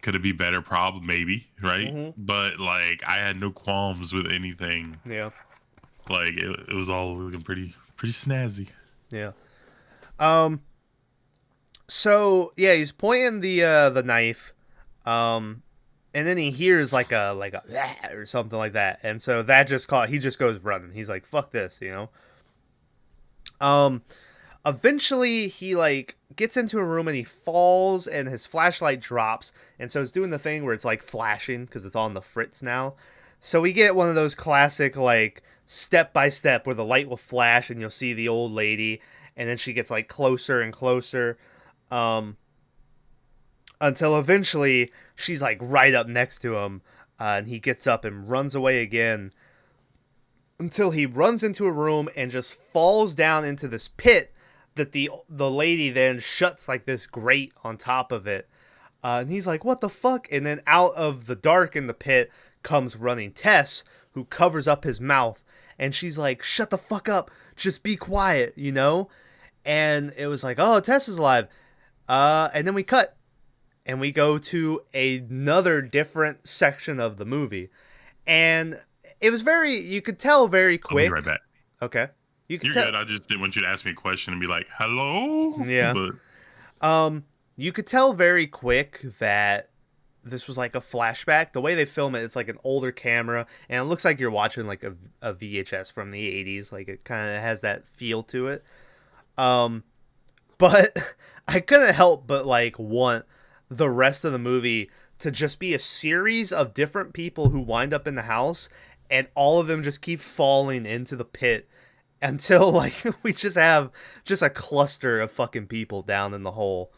could it be better? Probably, maybe, right? Mm-hmm. But like, I had no qualms with anything. yeah, Like it was all looking pretty snazzy. yeah. So yeah, he's pointing the knife, and then he hears like a "Ah," or something like that, and so that he just goes running. He's like, "Fuck this." Eventually he like gets into a room and he falls and his flashlight drops, and so it's doing the thing where it's like flashing because it's on the fritz now. So we get one of those classic like step by step where the light will flash and you'll see the old lady, and then she gets like closer and closer, until eventually she's like right up next to him, and he gets up and runs away again until he runs into a room and just falls down into this pit that the lady then shuts like this grate on top of it. And he's like, "What the fuck?" And then out of the dark in the pit comes running Tess, who covers up his mouth. And she's like, "Shut the fuck up. Just be quiet. And it was like, "Oh, Tess is alive." And then we cut. And we go to another different section of the movie. And it was you could tell very quick. I'll be right back. Okay. You're good. I just didn't want you to ask me a question and be like, "Hello." Yeah. But you could tell very quick that this was like a flashback. The way they film it, it's like an older camera, and it looks like you're watching like a VHS from the 80s. Like it kind of has that feel to it. But I couldn't help but like want the rest of the movie to just be a series of different people who wind up in the house, and all of them just keep falling into the pit until like we just have just a cluster of fucking people down in the hole.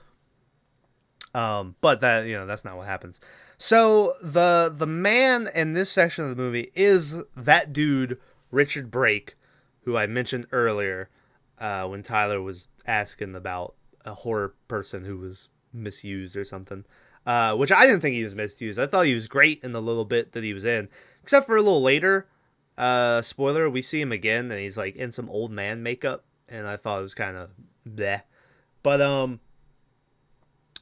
But that that's not what happens. So the man in this section of the movie is that dude Richard Brake, who I mentioned earlier when Tyler was asking about a horror person who was misused or something. Which I didn't think he was misused. I thought he was great in the little bit that he was in, except for a little later. Spoiler, we see him again, and he's like in some old man makeup, and I thought it was kind of bleh. But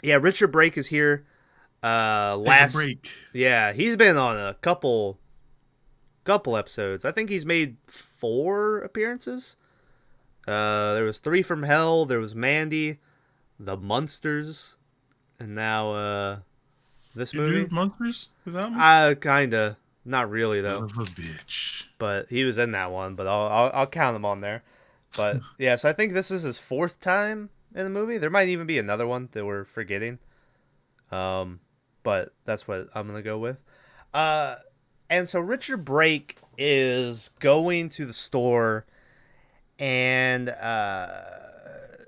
yeah, Richard Brake is here. Break. Yeah, he's been on a couple episodes. I think he's made 4 appearances. There was 3 from Hell. There was Mandy, The Munsters, and now this movie. Do Munsters without me? Kinda. Not really though. Son of a bitch. But he was in that one. But I'll count him on there. But yeah, so I think this is his 4th time in the movie. There might even be another one that we're forgetting. But that's what I'm gonna go with. And so Richard Brake is going to the store, and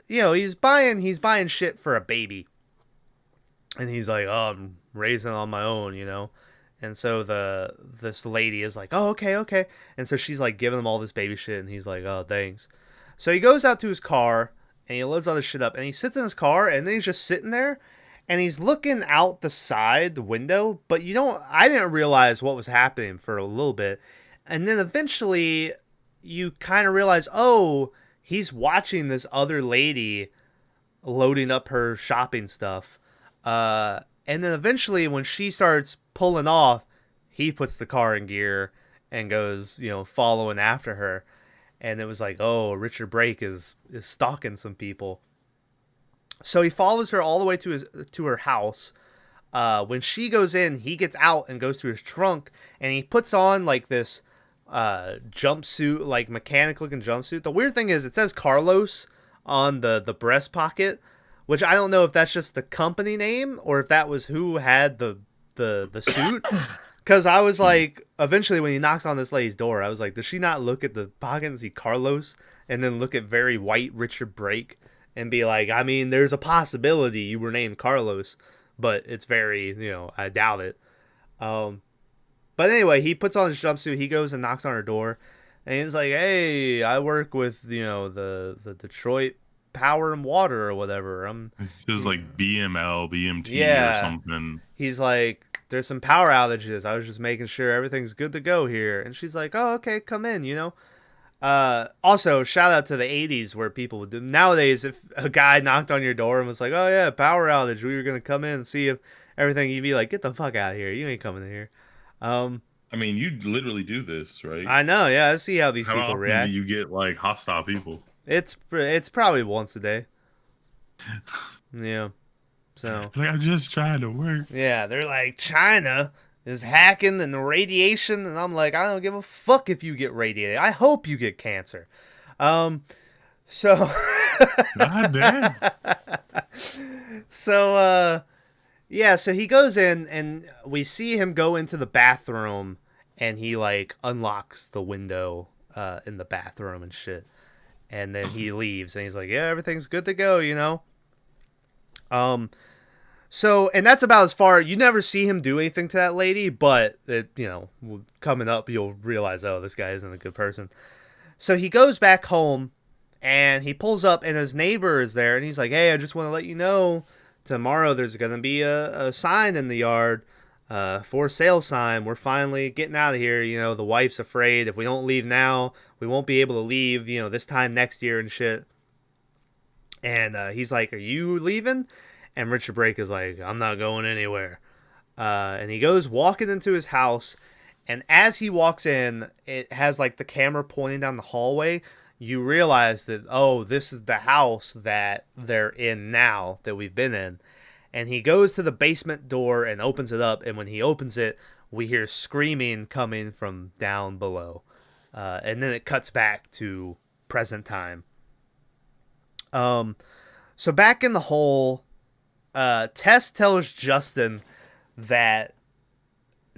he's buying shit for a baby, and he's like, "Oh, I'm raising on my own. And so this lady is like, "Oh, okay," and so she's like giving him all this baby shit, and he's like, "Oh, thanks." So he goes out to his car and he loads all this shit up, and he sits in his car, and then he's just sitting there, and he's looking out the side, the window, but I didn't realize what was happening for a little bit, and then eventually you kind of realize, oh, he's watching this other lady loading up her shopping stuff, and then eventually when she starts pulling off, he puts the car in gear and goes, following after her. And it was like, oh, Richard Brake is stalking some people. So he follows her all the way to her house. When she goes in, he gets out and goes to his trunk, and he puts on like this jumpsuit, like mechanic looking jumpsuit. The weird thing is it says Carlos on the breast pocket, which I don't know if that's just the company name or if that was who had the suit. Because I was like, eventually when he knocks on this lady's door, I was like, does she not look at the pocket and see Carlos and then look at very white Richard Brake and be like, I mean, there's a possibility you were named Carlos, but it's very, I doubt it. But anyway, he puts on his jumpsuit, he goes and knocks on her door, and he's like, hey, I work with, the Detroit Power and Water or whatever. It's just like BML, BMT or something. He's like, there's some power outages. I was just making sure everything's good to go here. And she's like, oh, okay, come in, Also, shout out to the 80s where people would do. Nowadays, if a guy knocked on your door and was like, oh, yeah, power outage, we were going to come in and see if everything, you'd be like, get the fuck out of here. You ain't coming in here. I mean, you literally do this, right? I know, yeah. I see how these how people often react. Do you get, like, hostile people? It's probably once a day. Yeah. So. Like, I'm just trying to work. Yeah, they're like, China is hacking and the radiation, and I'm like, I don't give a fuck if you get radiated. I hope you get cancer. So God damn. So yeah, so he goes in and we see him go into the bathroom and he like unlocks the window in the bathroom and shit. And then he leaves and he's like, yeah, everything's good to go, So, and that's about as far. You never see him do anything to that lady, but it, coming up, you'll realize, oh, this guy isn't a good person. So he goes back home, and he pulls up, and his neighbor is there, and he's like, hey, I just want to let you know, tomorrow there's going to be a sign in the yard, for sale sign. We're finally getting out of here. The wife's afraid if we don't leave now, we won't be able to leave, this time next year and shit. And he's like, are you leaving? And Richard Brake is like, I'm not going anywhere. And he goes walking into his house. And as he walks in, it has like the camera pointing down the hallway. You realize that, oh, this is the house that they're in now, that we've been in. And he goes to the basement door and opens it up. And when he opens it, we hear screaming coming from down below. And then it cuts back to present time. So back in the hole, Tess tells Justin that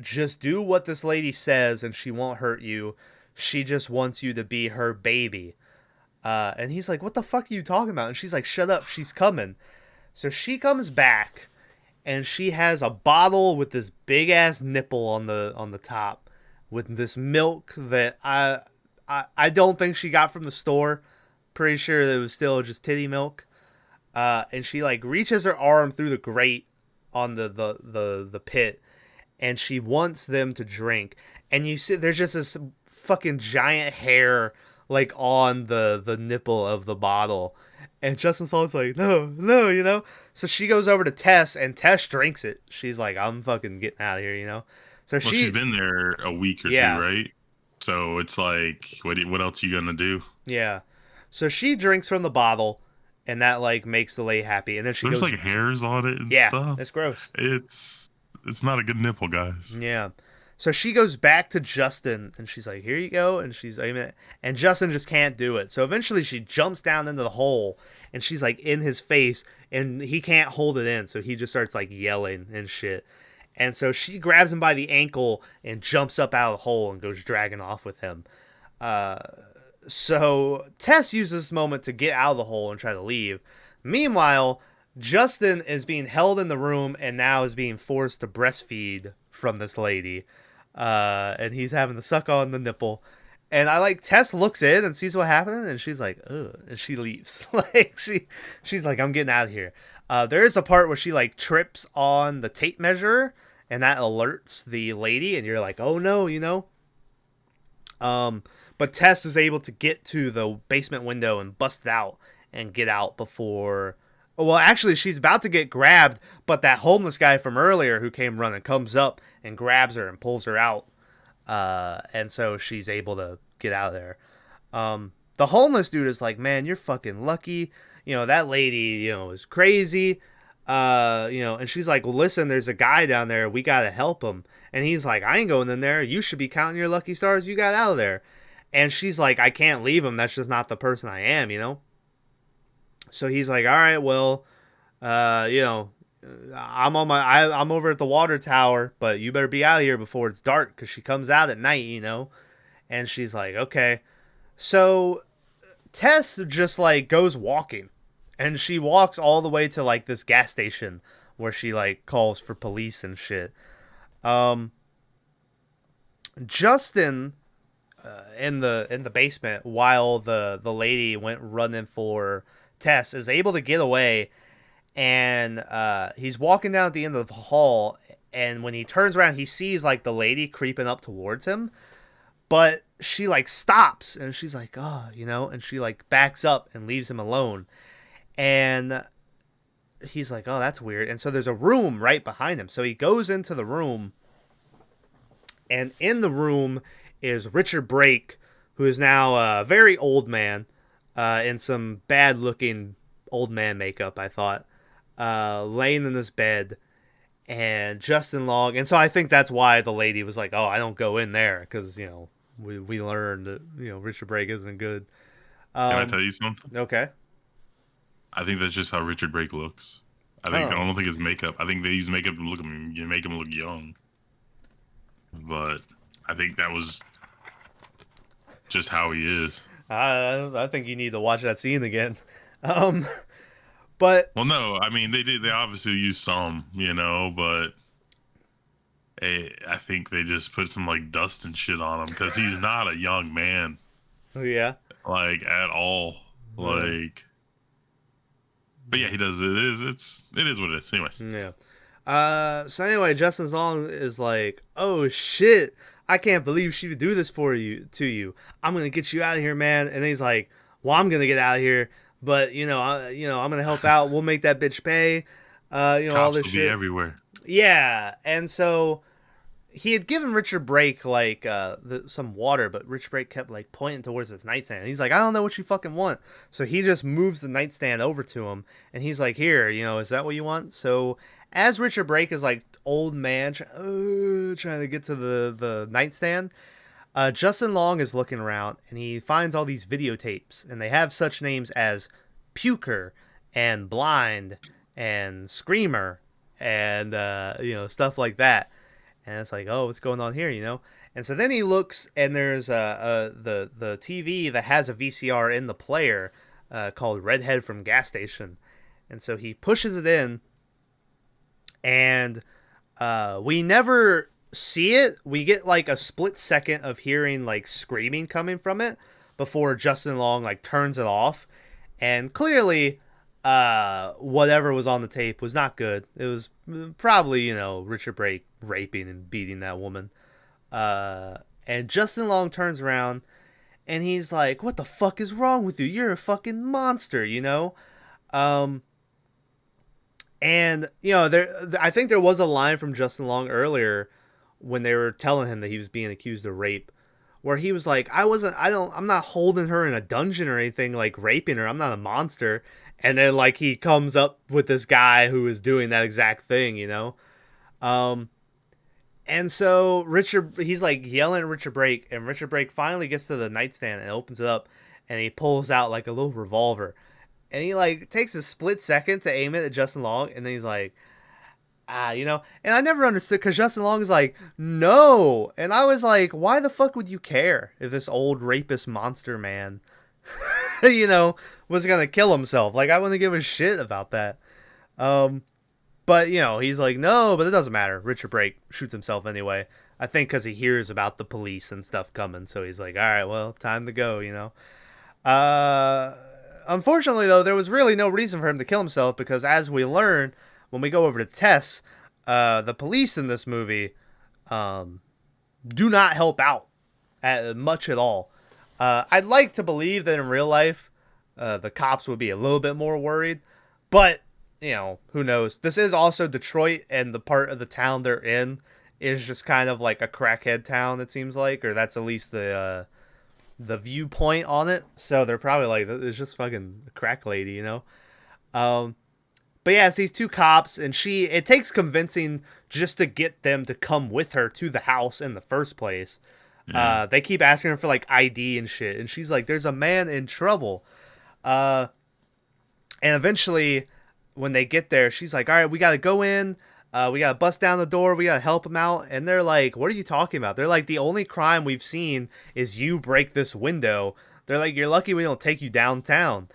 just do what this lady says and she won't hurt you. She just wants you to be her baby. And he's like, what the fuck are you talking about? And she's like, shut up, she's coming. So she comes back and she has a bottle with this big ass nipple on the top with this milk that I don't think she got from the store. Pretty sure that it was still just titty milk. And she like reaches her arm through the grate on the pit, and she wants them to drink. And you see, there's just this fucking giant hair like on the nipple of the bottle. And Justin Salt's like, no. So she goes over to Tess, and Tess drinks it. She's like, I'm fucking getting out of here, So she's been there a week or two, right? So it's like, what else you gonna do? Yeah. So she drinks from the bottle. And that like makes the lady happy, and then there's like hairs on it and stuff. It's gross. It's not a good nipple, guys. Yeah. So she goes back to Justin, and she's like, "Here you go," and she's aiming it, and Justin just can't do it. So eventually, she jumps down into the hole, and she's like in his face, and he can't hold it in, so he just starts like yelling and shit. And so she grabs him by the ankle and jumps up out of the hole and goes dragging off with him. So Tess uses this moment to get out of the hole and try to leave. Meanwhile, Justin is being held in the room and now is being forced to breastfeed from this lady. And he's having to suck on the nipple. And Tess looks in and sees what happened, and she's like, ugh, and she leaves. She's like, I'm getting out of here. There is a part where she like trips on the tape measure, and that alerts the lady, and you're like, oh no, But Tess is able to get to the basement window and bust out and get out before... Well, actually, she's about to get grabbed, but that homeless guy from earlier who came running comes up and grabs her and pulls her out. And so she's able to get out of there. The homeless dude is like, man, you're fucking lucky. That lady, is crazy. And she's like, well, listen, there's a guy down there. We got to help him. And he's like, I ain't going in there. You should be counting your lucky stars. You got out of there. And she's like, I can't leave him. That's just not the person I am, So he's like, all right, well, I'm over at the water tower, but you better be out of here before it's dark, because she comes out at night, you know. And she's like, okay. So Tess just like goes walking, and she walks all the way to like this gas station where she like calls for police and shit. Justin in the basement, while the lady went running for Tess, is able to get away, and he's walking down at the end of the hall, and when he turns around, he sees like the lady creeping up towards him, but she like stops, and she's like, oh, you know, and she like backs up and leaves him alone, and he's like, oh, that's weird. And so there's a room right behind him, so he goes into the room, and in the room is Richard Brake, who is now a very old man, in some bad-looking old man makeup, I thought, laying in this bed, and Justin Long. And so I think that's why the lady was like, oh, I don't go in there, because, you know, we learned that, you know, Richard Brake isn't good. Can I tell you something? Okay. I think that's just how Richard Brake looks. I don't think it's makeup. I think they use makeup to make him look young. But I think that was just how he is. I think you need to watch that scene again. But well, no, I mean they obviously used some, you know, but I think they just put some like dust and shit on him, because he's not a young man. Yeah. Like at all. Like. But yeah, he does. It is what it is. Anyways. Yeah. So anyway, Justin Long is like, oh shit, I can't believe she would do this to you. I'm gonna get you out of here, man. And then he's like, well, I'm gonna get out of here, but I'm gonna help out. We'll make that bitch pay. Cops all this will shit be everywhere. Yeah, and so he had given Richard Brake like some water, but Richard Brake kept like pointing towards his nightstand. He's like, I don't know what you fucking want. So he just moves the nightstand over to him, and he's like, here, is that what you want? So as Richard Brake is like old man trying to get to the nightstand, Justin Long is looking around, and he finds all these videotapes, and they have such names as Puker and Blind and Screamer and stuff like that. And it's like, oh, what's going on here, And so then he looks, and there's the TV that has a VCR in the player called Redhead from Gas Station. And so he pushes it in, and we never see it. We get like a split second of hearing like screaming coming from it before Justin Long like turns it off. And clearly, whatever was on the tape was not good. It was probably, Richard Brake raping and beating that woman. And Justin Long turns around, and he's like, what the fuck is wrong with you? You're a fucking monster, And, I think there was a line from Justin Long earlier when they were telling him that he was being accused of rape, where he was like, I'm not holding her in a dungeon or anything, like raping her. I'm not a monster. And then like he comes up with this guy who is doing that exact thing, And so he's like yelling at Richard Brake, and Richard Brake finally gets to the nightstand and opens it up, and he pulls out like a little revolver, and he like takes a split second to aim it at Justin Long, and then he's like, and I never understood, because Justin Long is like, no, and I was like, why the fuck would you care if this old rapist monster man was gonna kill himself? Like, I wouldn't give a shit about that. But, he's like, no, but it doesn't matter. Richard Brake shoots himself anyway. I think because he hears about the police and stuff coming. So he's like, all right, well, time to go, Unfortunately, though, there was really no reason for him to kill himself, because as we learn when we go over to Tess, the police in this movie do not help out much at all. I'd like to believe that in real life, the cops would be a little bit more worried, but who knows? This is also Detroit, and the part of the town they're in is just kind of like a crackhead town, it seems like, or that's at least the viewpoint on it. So they're probably like, it's just fucking a crack lady, But yeah, it's these two cops, and it takes convincing just to get them to come with her to the house in the first place. Yeah. They keep asking her for like ID and shit, and she's like, there's a man in trouble. And eventually, when they get there, she's like, all right, we got to go in. We got to bust down the door. We got to help him out. And they're like, what are you talking about? They're like, the only crime we've seen is you break this window. They're like, you're lucky we don't take you downtown.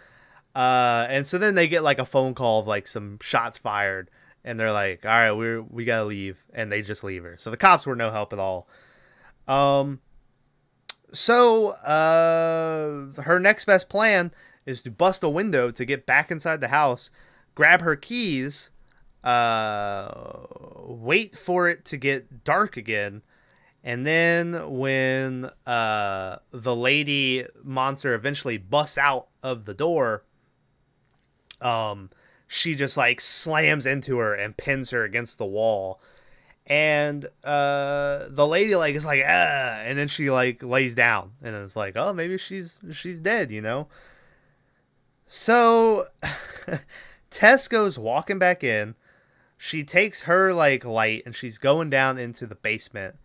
And so then they get like a phone call of like some shots fired. And they're like, all right, we got to leave. And they just leave her. So the cops were no help at all. So her next best plan is to bust a window to get back inside the house, grab her keys, wait for it to get dark again, and then when the lady monster eventually busts out of the door, she just like slams into her and pins her against the wall. And the lady like is like, and then she like lays down, and it's like, oh, maybe she's dead, you know. So Tess goes walking back in. She takes her like light and she's going down into the basement,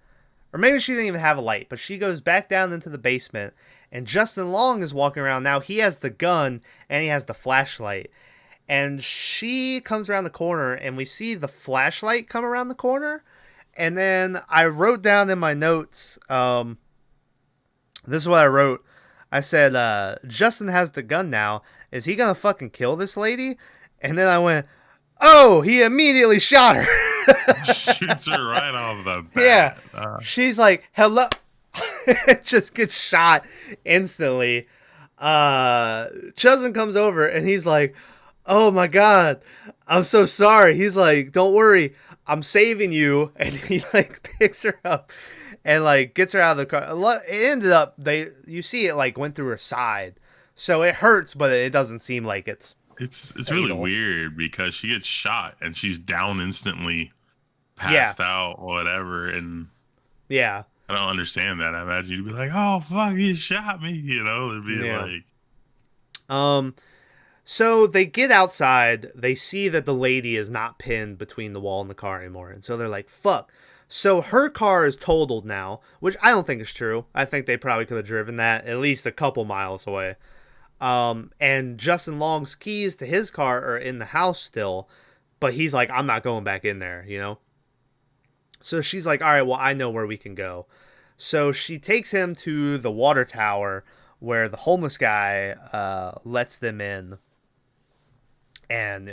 or maybe she didn't even have a light, but she goes back down into the basement. And Justin Long is walking around now. He has the gun and he has the flashlight. And she comes around the corner, and we see the flashlight come around the corner. And then I wrote down in my notes, this is what I wrote. I said, Justin has the gun now. Is he going to fucking kill this lady? And then I went, oh, he immediately shot her. Shoots her right off the bat. Yeah. She's like, hello. Just gets shot instantly. Justin comes over, and he's like, oh my God, I'm so sorry. He's like, don't worry, I'm saving you. And he like picks her up and like gets her out of the car. It ended up, you see it like went through her side. So it hurts, but it doesn't seem like it's really weird because she gets shot and she's down instantly, passed out or whatever. And yeah, I don't understand that. I imagine you'd be like, oh fuck, he shot me. You know, it'd be like, So they get outside, they see that the lady is not pinned between the wall and the car anymore, and so they're like, fuck. So her car is totaled now, which I don't think is true. I think they probably could have driven that at least a couple miles away. And Justin Long's keys to his car are in the house still, but he's like, I'm not going back in there, you know? So she's like, all right, well, I know where we can go. So she takes him to the water tower where the homeless guy lets them in. And,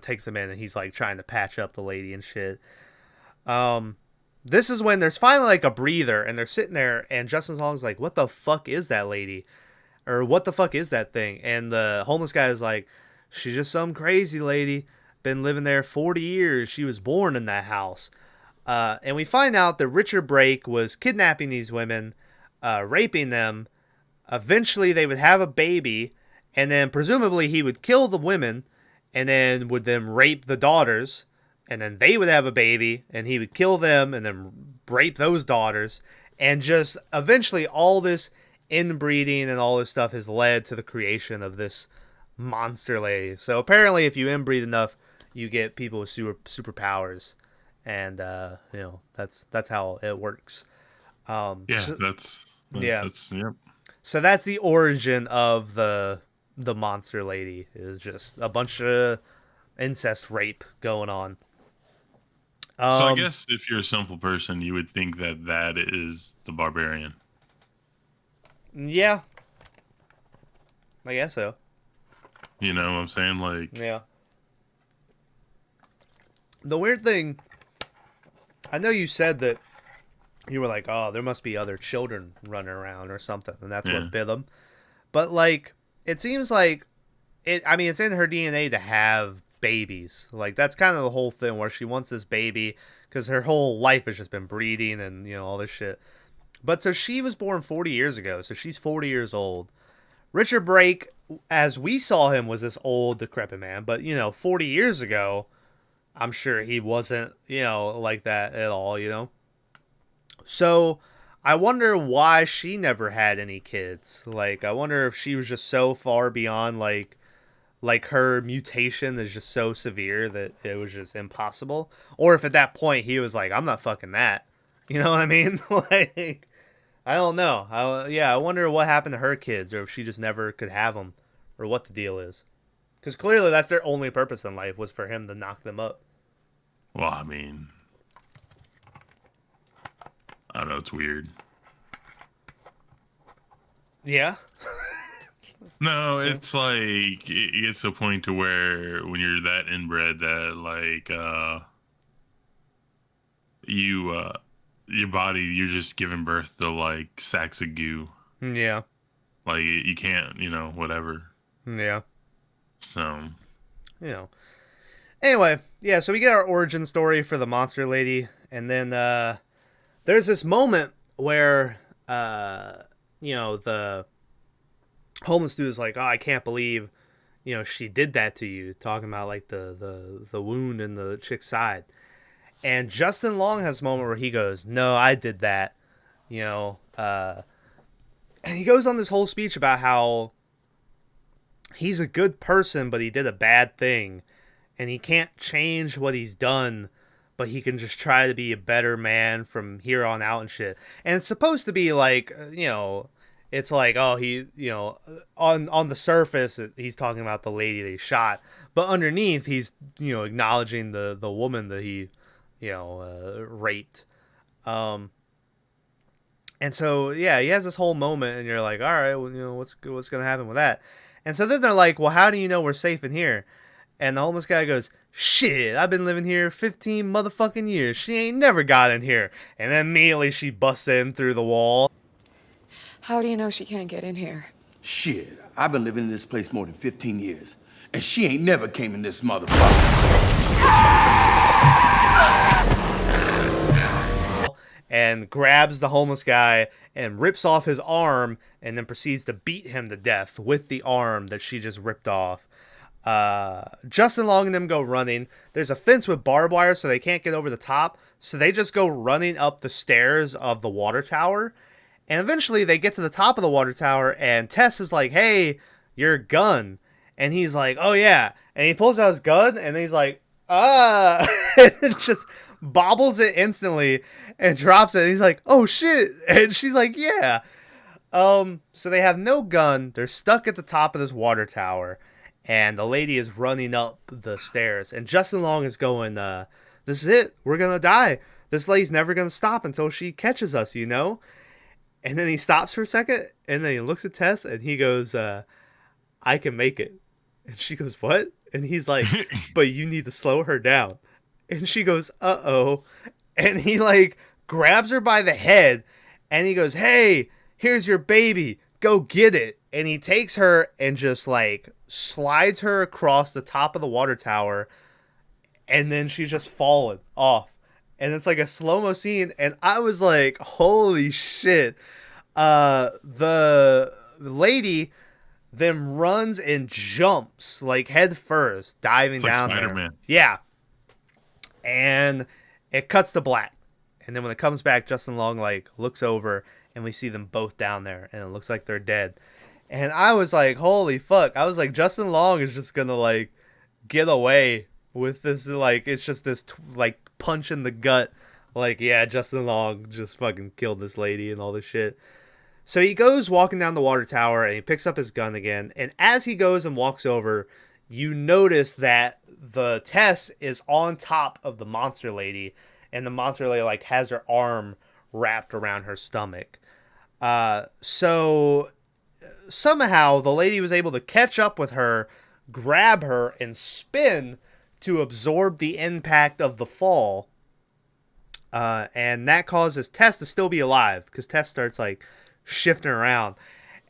takes them in, and he's, like, trying to patch up the lady and shit. This is when there's finally, like, a breather, and they're sitting there, and Justin Long's like, what the fuck is that lady? Or what the fuck is that thing? And the homeless guy is like, she's just some crazy lady. Been living there 40 years. She was born in that house. And we find out that Richard Brake was kidnapping these women, raping them. Eventually, they would have a baby, and then presumably he would kill the women, and then would then rape the daughters, and then they would have a baby, and he would kill them, and then rape those daughters, and just eventually all this inbreeding and all this stuff has led to the creation of this monster lady. So apparently, if you inbreed enough, you get people with superpowers, and that's how it works. That's yep. So that's the origin of the monster lady, is just a bunch of incest rape going on. So I guess if you're a simple person, you would think that is the Barbarian. Yeah. I guess so. You know what I'm saying? Like, yeah. The weird thing, I know you said that you were like, oh, there must be other children running around or something, and that's what bit them. But, like, it seems like, it's in her DNA to have babies. Like, that's kind of the whole thing, where she wants this baby, because her whole life has just been breeding and, all this shit. But, so she was born 40 years ago, so she's 40 years old. Richard Brake, as we saw him, was this old, decrepit man. But, 40 years ago, I'm sure he wasn't, like that at all, So, I wonder why she never had any kids. Like, I wonder if she was just so far beyond, like her mutation is just so severe that it was just impossible. Or if at that point he was like, I'm not fucking that. You know what I mean? Like, I don't know. I wonder what happened to her kids, or if she just never could have them, or what the deal is. Because clearly that's their only purpose in life, was for him to knock them up. Well, I mean, I don't know. It's weird. Yeah. No, it's like it gets to a point to where when you're that inbred that like your body, you're just giving birth to like sacks of goo. Yeah. Like you can't, whatever. Yeah. So, Anyway, yeah, so we get our origin story for the monster lady, and then there's this moment where the homeless dude is like, "Oh, I can't believe, she did that to you," talking about like the wound in the chick's side. And Justin Long has a moment where he goes, "No, I did that," and he goes on this whole speech about how he's a good person, but he did a bad thing, and he can't change what he's done, but he can just try to be a better man from here on out and shit. And it's supposed to be like, it's like, oh, he, on the surface, he's talking about the lady that he shot, but underneath, he's, acknowledging the woman that he, raped. And so, yeah, he has this whole moment, and you're like, all right, well, what's going to happen with that? And so then they're like, well, how do you know we're safe in here? And the homeless guy goes, shit, I've been living here 15 motherfucking years. She ain't never got in here. And then immediately she busts in through the wall. How do you know she can't get in here? Shit, I've been living in this place more than 15 years, and she ain't never came in this motherfucker. And grabs the homeless guy and rips off his arm and then proceeds to beat him to death with the arm that she just ripped off. Justin Long and them go running. There's a fence with barbed wire so they can't get over the top, so they just go running up the stairs of the water tower. And eventually they get to the top of the water tower, and Tess is like, hey, your gun. And he's like, oh yeah. And he pulls out his gun, and he's like, and it just bobbles it instantly and drops it. And he's like, oh shit. And she's like, yeah. So they have no gun. They're stuck at the top of this water tower, and the lady is running up the stairs. And Justin Long is going, this is it. We're going to die. This lady's never going to stop until she catches us, And then he stops for a second, and then he looks at Tess, and he goes, I can make it. And she goes, what? And he's like, but you need to slow her down. And she goes, uh-oh. And he, like, grabs her by the head, and he goes, hey, here's your baby. Go get it. And he takes her and just, like, slides her across the top of the water tower, and then she's just fallen off. And it's like a slow-mo scene, and I was like, holy shit. The lady then runs and jumps, like, head first, diving it's like down Spider-Man. there. Yeah. And it cuts to black. And then when it comes back, Justin Long, like, looks over, and we see them both down there, and it looks like they're dead. And I was like, holy fuck. I was like, Justin Long is just gonna, like, get away with this, like, it's just this, like, punch in the gut. Like, yeah, Justin Long just fucking killed this lady and all this shit. So he goes walking down the water tower, and he picks up his gun again. And as he goes and walks over, you notice that the Tess is on top of the monster lady, and the monster lady, like, has her arm wrapped around her stomach. So somehow the lady was able to catch up with her, grab her, and spin to absorb the impact of the fall. And that causes Tess to still be alive, because Tess starts, like, shifting around.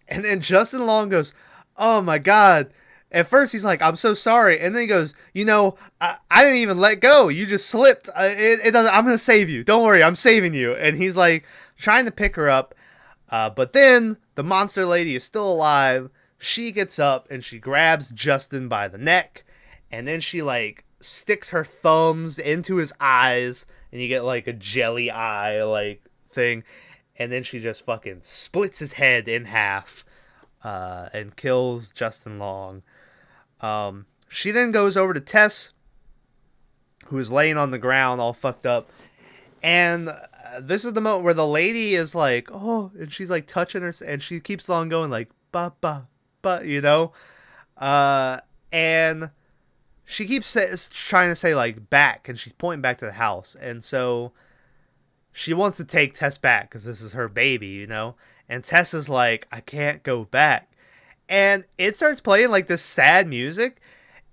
And then Justin Long goes, oh my god. At first he's like, I'm so sorry. And then he goes, I didn't even let go. You just slipped. It doesn't. I'm going to save you. Don't worry. I'm saving you. And he's like trying to pick her up. But then the monster lady is still alive. She gets up and she grabs Justin by the neck. And then she, like, sticks her thumbs into his eyes. And you get, like, a jelly eye, like, thing. And then she just fucking splits his head in half. And kills Justin Long. She then goes over to Tess, who is laying on the ground all fucked up. And this is the moment where the lady is like, oh, and she's like touching her, and she keeps on going like, ba, ba, ba, and she keeps trying to say like back, and she's pointing back to the house, and so she wants to take Tess back because this is her baby, you know. And Tess is like, I can't go back, and it starts playing like this sad music,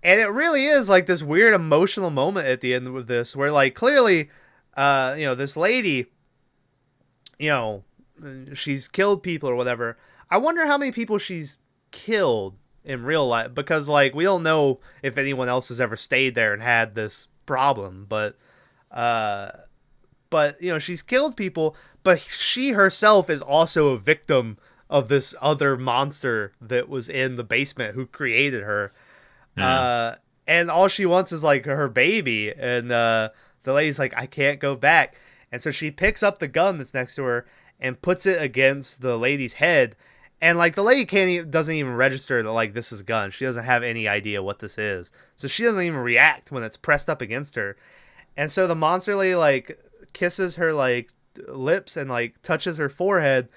and it really is like this weird emotional moment at the end of this, where like clearly, you know, this lady, you know, she's killed people or whatever. I wonder how many people she's killed in real life, because like we don't know if anyone else has ever stayed there and had this problem, but you know, she's killed people, but she herself is also a victim of this other monster that was in the basement who created her. And all she wants is like her baby, and the lady's like, I can't go back. And so she picks up the gun that's next to her and puts it against the lady's head. And like the lady doesn't even register that like this is a gun. She doesn't have any idea what this is. So she doesn't even react when it's pressed up against her. And so the monster lady like kisses her like lips and like touches her forehead,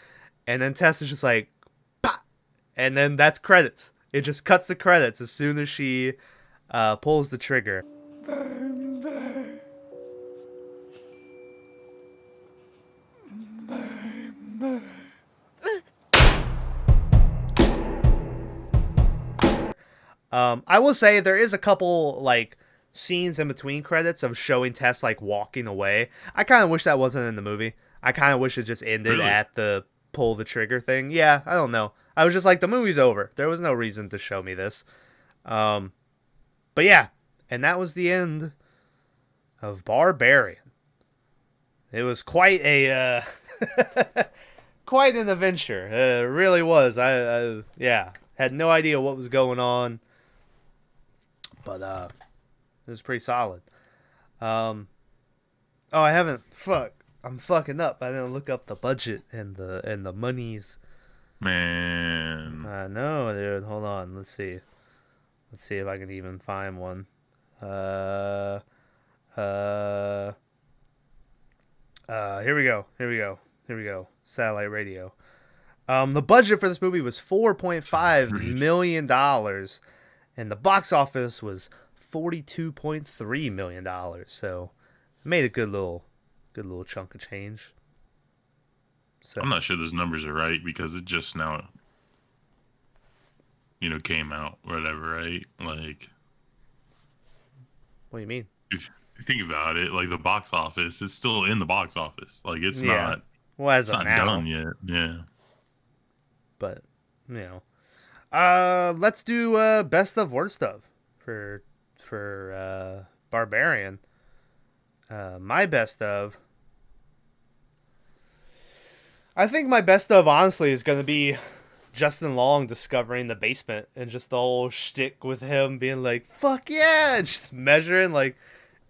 and then Tess is just like, bah! And then that's credits. It just cuts the credits as soon as she pulls the trigger. I will say there is a couple like scenes in between credits of showing Tess like walking away. I kind of wish that wasn't in the movie. I kind of wish it just ended at the pull the trigger thing. Yeah, I don't know. I was just like, the movie's over. There was no reason to show me this. But yeah, and that was the end of Barbarian. It was quite a quite an adventure. It really was. I had no idea what was going on, but it was pretty solid. Oh, I haven't. I'm fucking up. I didn't look up the budget and the monies. Man, I know, dude. Hold on. Let's see. Let's see if I can even find one. Here we go. Satellite radio. The budget for this movie was $4.5 million, and the box office was $42.3 million. So it made a good little chunk of change. So I'm not sure those numbers are right because it just now, came out, whatever, right? Like, what do you mean? If you think about it, like the box office, it's still in the box office. Like it's not. Well, as it's of not now, done yet. Yeah. But let's do best of worst of for Barbarian. My best of. I think my best of, honestly, is going to be Justin Long discovering the basement and just the whole shtick with him being like, fuck yeah, and just measuring, like,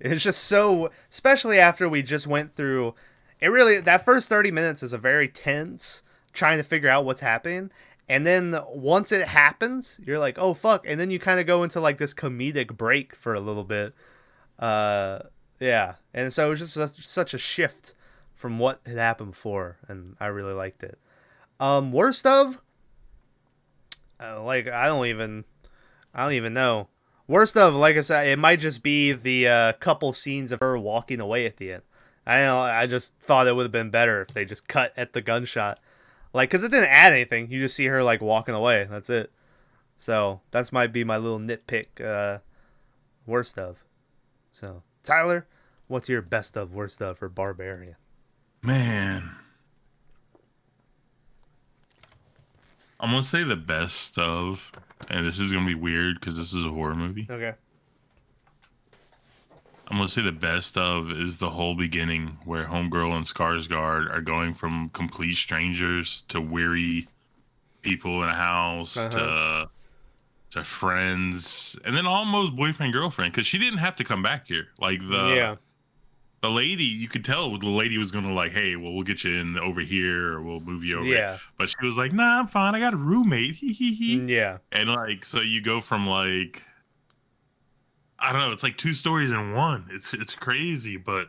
it's just so, especially after we just went through, it really, that first 30 minutes is a very tense, trying to figure out what's happening, and then once it happens, you're like, oh fuck, and then you kind of go into like this comedic break for a little bit, yeah, and so it was just such a shift from what had happened before, and I really liked it. Worst of, like I don't even know. Worst of, like I said, it might just be the couple scenes of her walking away at the end. I just thought it would have been better if they just cut at the gunshot, like, because it didn't add anything. You just see her like walking away. That's it. So that's might be my little nitpick. Worst of. So Tyler, what's your best of, worst of for Barbarian? Man, I'm gonna say the best of, and this is gonna be weird because this is a horror movie. Okay. I'm gonna say the best of is the whole beginning where Homegirl and Skarsgård are going from complete strangers to weary people in a house to friends, and then almost boyfriend girlfriend, because she didn't have to come back here. Like the lady, you could tell the lady was gonna like, hey, well, we'll get you in over here, or we'll move you over. Yeah. But she was like, nah, I'm fine. I got a roommate. Yeah. And like, so you go from like, I don't know, it's like two stories in one. It's crazy, but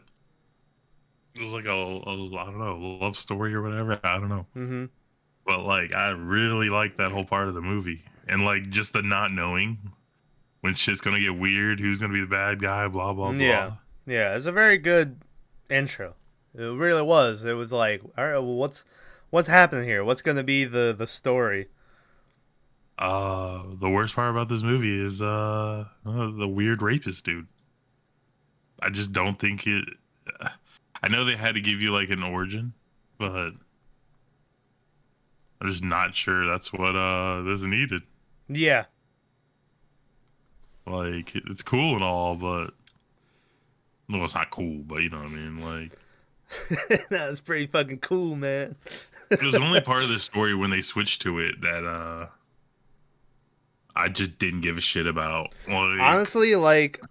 it was like I don't know, love story or whatever. I don't know. Mm-hmm. But like, I really like that whole part of the movie, and like just the not knowing. when shit's gonna get weird, who's gonna be the bad guy, blah blah blah. Yeah, it's a very good intro. It really was. It was like, all right, well, what's happening here? What's gonna be the story? The worst part about this movie is the weird rapist dude. I just don't think it. I know they had to give you like an origin, but I'm just not sure that's what this needed. Yeah. Like, it's cool and all, but no, it's not cool. But you know what I mean. Like, That's pretty fucking cool, man. it was the only part of the story when they switched to it that I just didn't give a shit about. Like, honestly, like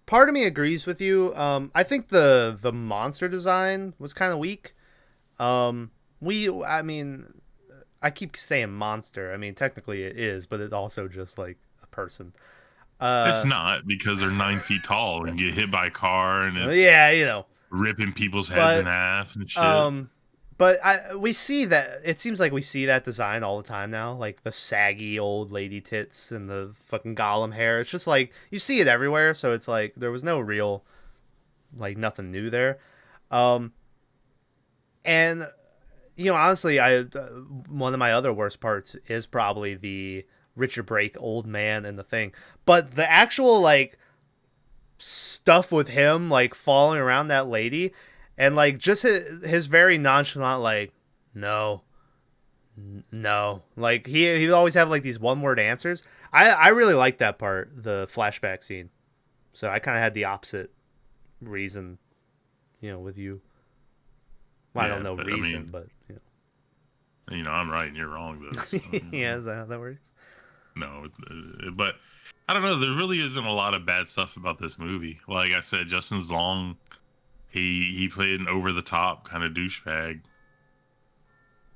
part of me agrees with you. I think the monster design was kind of weak. I mean, I keep saying monster. I mean, technically it is, but it's also just like a person. It's not, because they're 9 feet tall and get hit by a car and it's yeah, you know, ripping people's heads in half and shit. But we see that, it seems like we see that design all the time now, like the saggy old lady tits and the fucking Gollum hair. It's just like you see it everywhere, so it's like there was no real, like, nothing new there. And you know, honestly, one of my other worst parts is probably the Richard Brake old man and the thing, but the actual like stuff with him like falling around that lady. And, like, just his very nonchalant, like, no. Like, he would always have, like, these one-word answers. I really like that part, the flashback scene. So I kind of had the opposite reason, you know, with you. Well, Yeah, I don't know but, reason, I mean, but, you know. You know, I'm right and you're wrong, though. So, Yeah, is that how that works? No, but I don't know. There really isn't a lot of bad stuff about this movie. Like I said, Justin Long... He played an over the top kind of douchebag.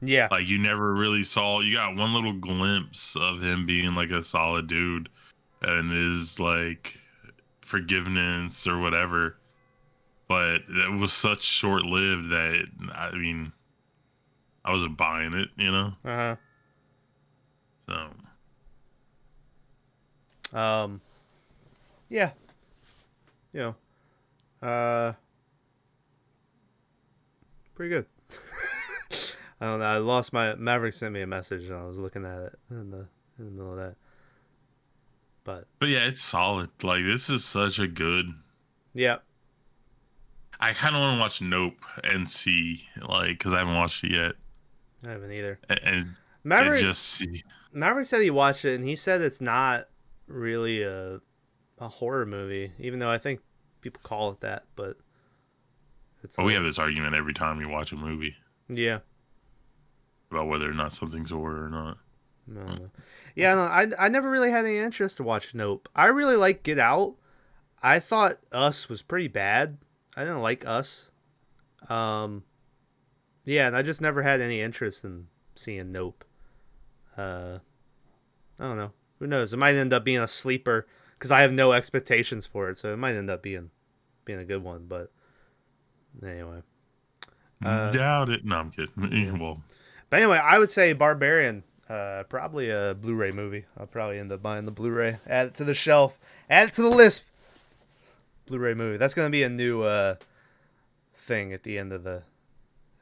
Yeah. Like, you never really saw, you got one little glimpse of him being like a solid dude and his like forgiveness or whatever. But it was such short lived that I mean, I wasn't buying it, you know? So yeah. You know. Pretty good. I don't know. I lost my Maverick sent me a message and I was looking at it in the middle of that. But yeah, it's solid. Like, this is such a good. Yeah. I kind of want to watch Nope and see, like, because I haven't watched it yet. I haven't either. And Maverick just see. Maverick said he watched it and he said it's not really a horror movie, even though I think people call it that, but. We have this argument every time you watch a movie. Yeah. About whether or not something's horror or not. No. Yeah, no, I never really had any interest to watch Nope. I really like Get Out. I thought Us was pretty bad. I didn't like Us. Yeah, and I just never had any interest in seeing Nope. I don't know. Who knows? It might end up being a sleeper because I have no expectations for it, so it might end up being a good one, but anyway. Doubt it. No, I'm kidding. Yeah. Well, but anyway, I would say Barbarian, probably a Blu-ray movie. I'll probably end up buying the Blu-ray. Add it to the shelf. Add it to the list. Blu-ray movie. That's going to be a new thing at the end of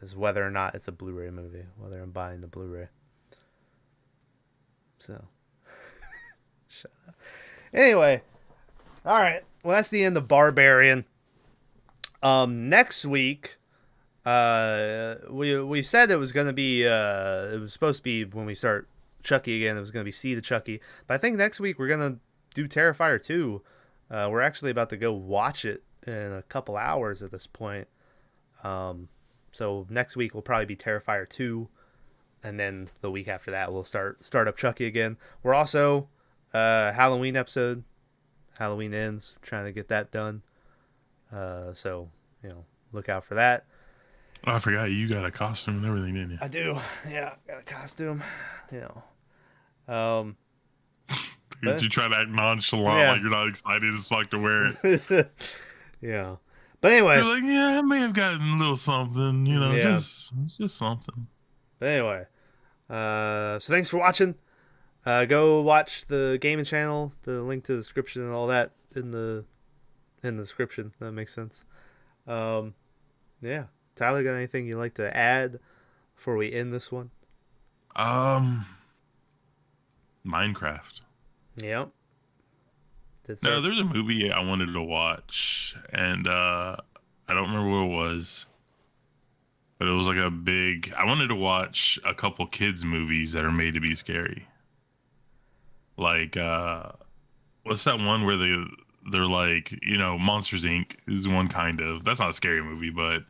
is whether or not it's a Blu-ray movie. Whether I'm buying the Blu-ray. So. Shut up. Anyway. All right. Well, that's the end of Barbarian. Next week, we said it was gonna be it was supposed to be when we start Chucky again. It was gonna be Seed of Chucky, but I think next week we're gonna do Terrifier 2. We're actually about to go watch it in a couple hours at this point. So next week will probably be Terrifier 2, and then the week after that we'll start up Chucky again. We're also Halloween episode. Halloween Ends, trying to get that done. So, you know, look out for that. Oh, I forgot you got a costume and everything, didn't you? I do. Yeah, got a costume. You know. Did you try to act nonchalant, like you're not excited as fuck to wear it? Yeah. But anyway. You're like, yeah, I may have gotten a little something, you know, it's just something. But anyway. So thanks for watching. Go watch the gaming channel. The link to the description and all that in the description. That makes sense. Yeah. Tyler, got anything you'd like to add before we end this one? Minecraft. Yep. No, there's a movie I wanted to watch, and I don't remember what it was, but it was like I wanted to watch a couple kids movies that are made to be scary. Like, what's that one where they're like, Monsters Inc. is one kind of. That's not a scary movie, but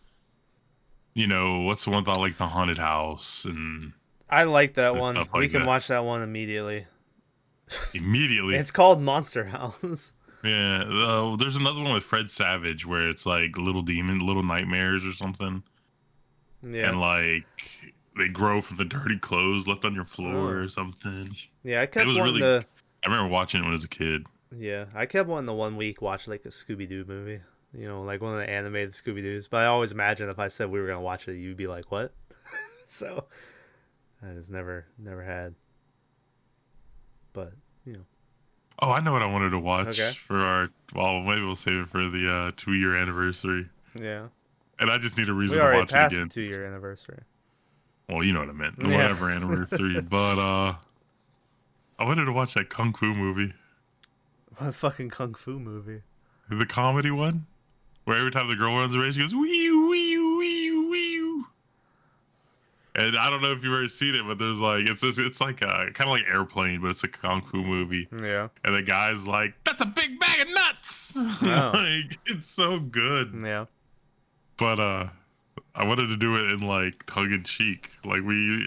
what's the one about like the haunted house and. I like that one. Like we can that. watch that one immediately. Immediately. It's called Monster House. Yeah. There's another one with Fred Savage where it's like little nightmares or something. Yeah. And like they grow from the dirty clothes left on your floor or something. Yeah, I kept I wanting remember watching it when I was a kid. Yeah, I kept wanting to 1 week watch like a Scooby-Doo movie. Like one of the animated Scooby-Doos. But I always imagine if I said we were going to watch it, you'd be like, what? So, I just never had. But, Oh, I know what I wanted to watch Okay. for maybe we'll save it for the 2-year anniversary. Yeah. And I just need a reason We to already watch it passed again. the 2-year anniversary. Well, you know what I meant. Yeah. Whatever anniversary. But I wanted to watch that Kung Fu movie. What fucking Kung Fu movie? The comedy one? Where every time the girl runs the race, she goes, wee wee wee wee. And I don't know if you've ever seen it, but there's like, it's like a kind of like Airplane, but it's a Kung Fu movie. Yeah. And the guy's like, that's a big bag of nuts. Oh. Like, it's so good. Yeah. But I wanted to do it in like tongue in cheek. Like we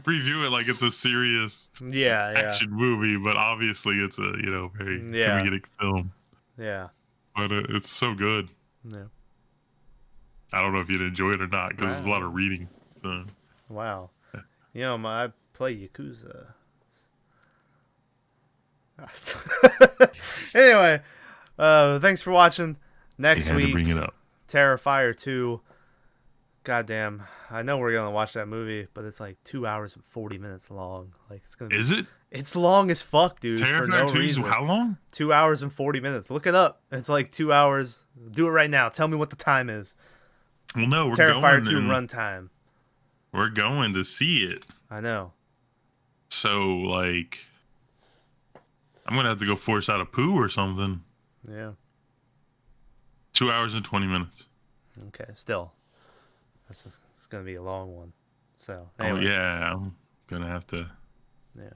review it like it's a serious Yeah. action movie, but obviously it's a very comedic film. Yeah. But it's so good. Yeah. I don't know if you'd enjoy it or not because there's a lot of reading. So. Wow. I play Yakuza. Anyway, thanks for watching. Next had week, to bring it up. Terrifier 2. Goddamn. I know we're going to watch that movie, but it's like 2 hours and 40 minutes long. Like it's gonna be, Is it? It's long as fuck, dude. For no Terrifier 2 is reason. how long? 2 hours and 40 minutes. Look it up. It's like 2 hours. Do it right now. Tell me what the time is. Well, no, we're Terrifier going 2 runtime. We're going to see it. I know. So, like, I'm going to have to go force out a poo or something. Yeah. 2 hours and 20 minutes. Okay. Still. It's going to be a long one. So, Anyway. anyway. Oh, yeah. I'm going to have to. Yeah.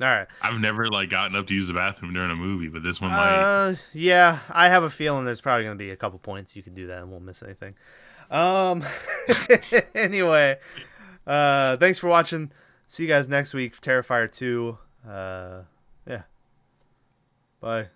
All right. I've never, gotten up to use the bathroom during a movie, but this one might. Yeah. I have a feeling there's probably going to be a couple points you can do that and won't miss anything. Anyway, thanks for watching. See you guys next week for Terrifier 2. Yeah. Bye.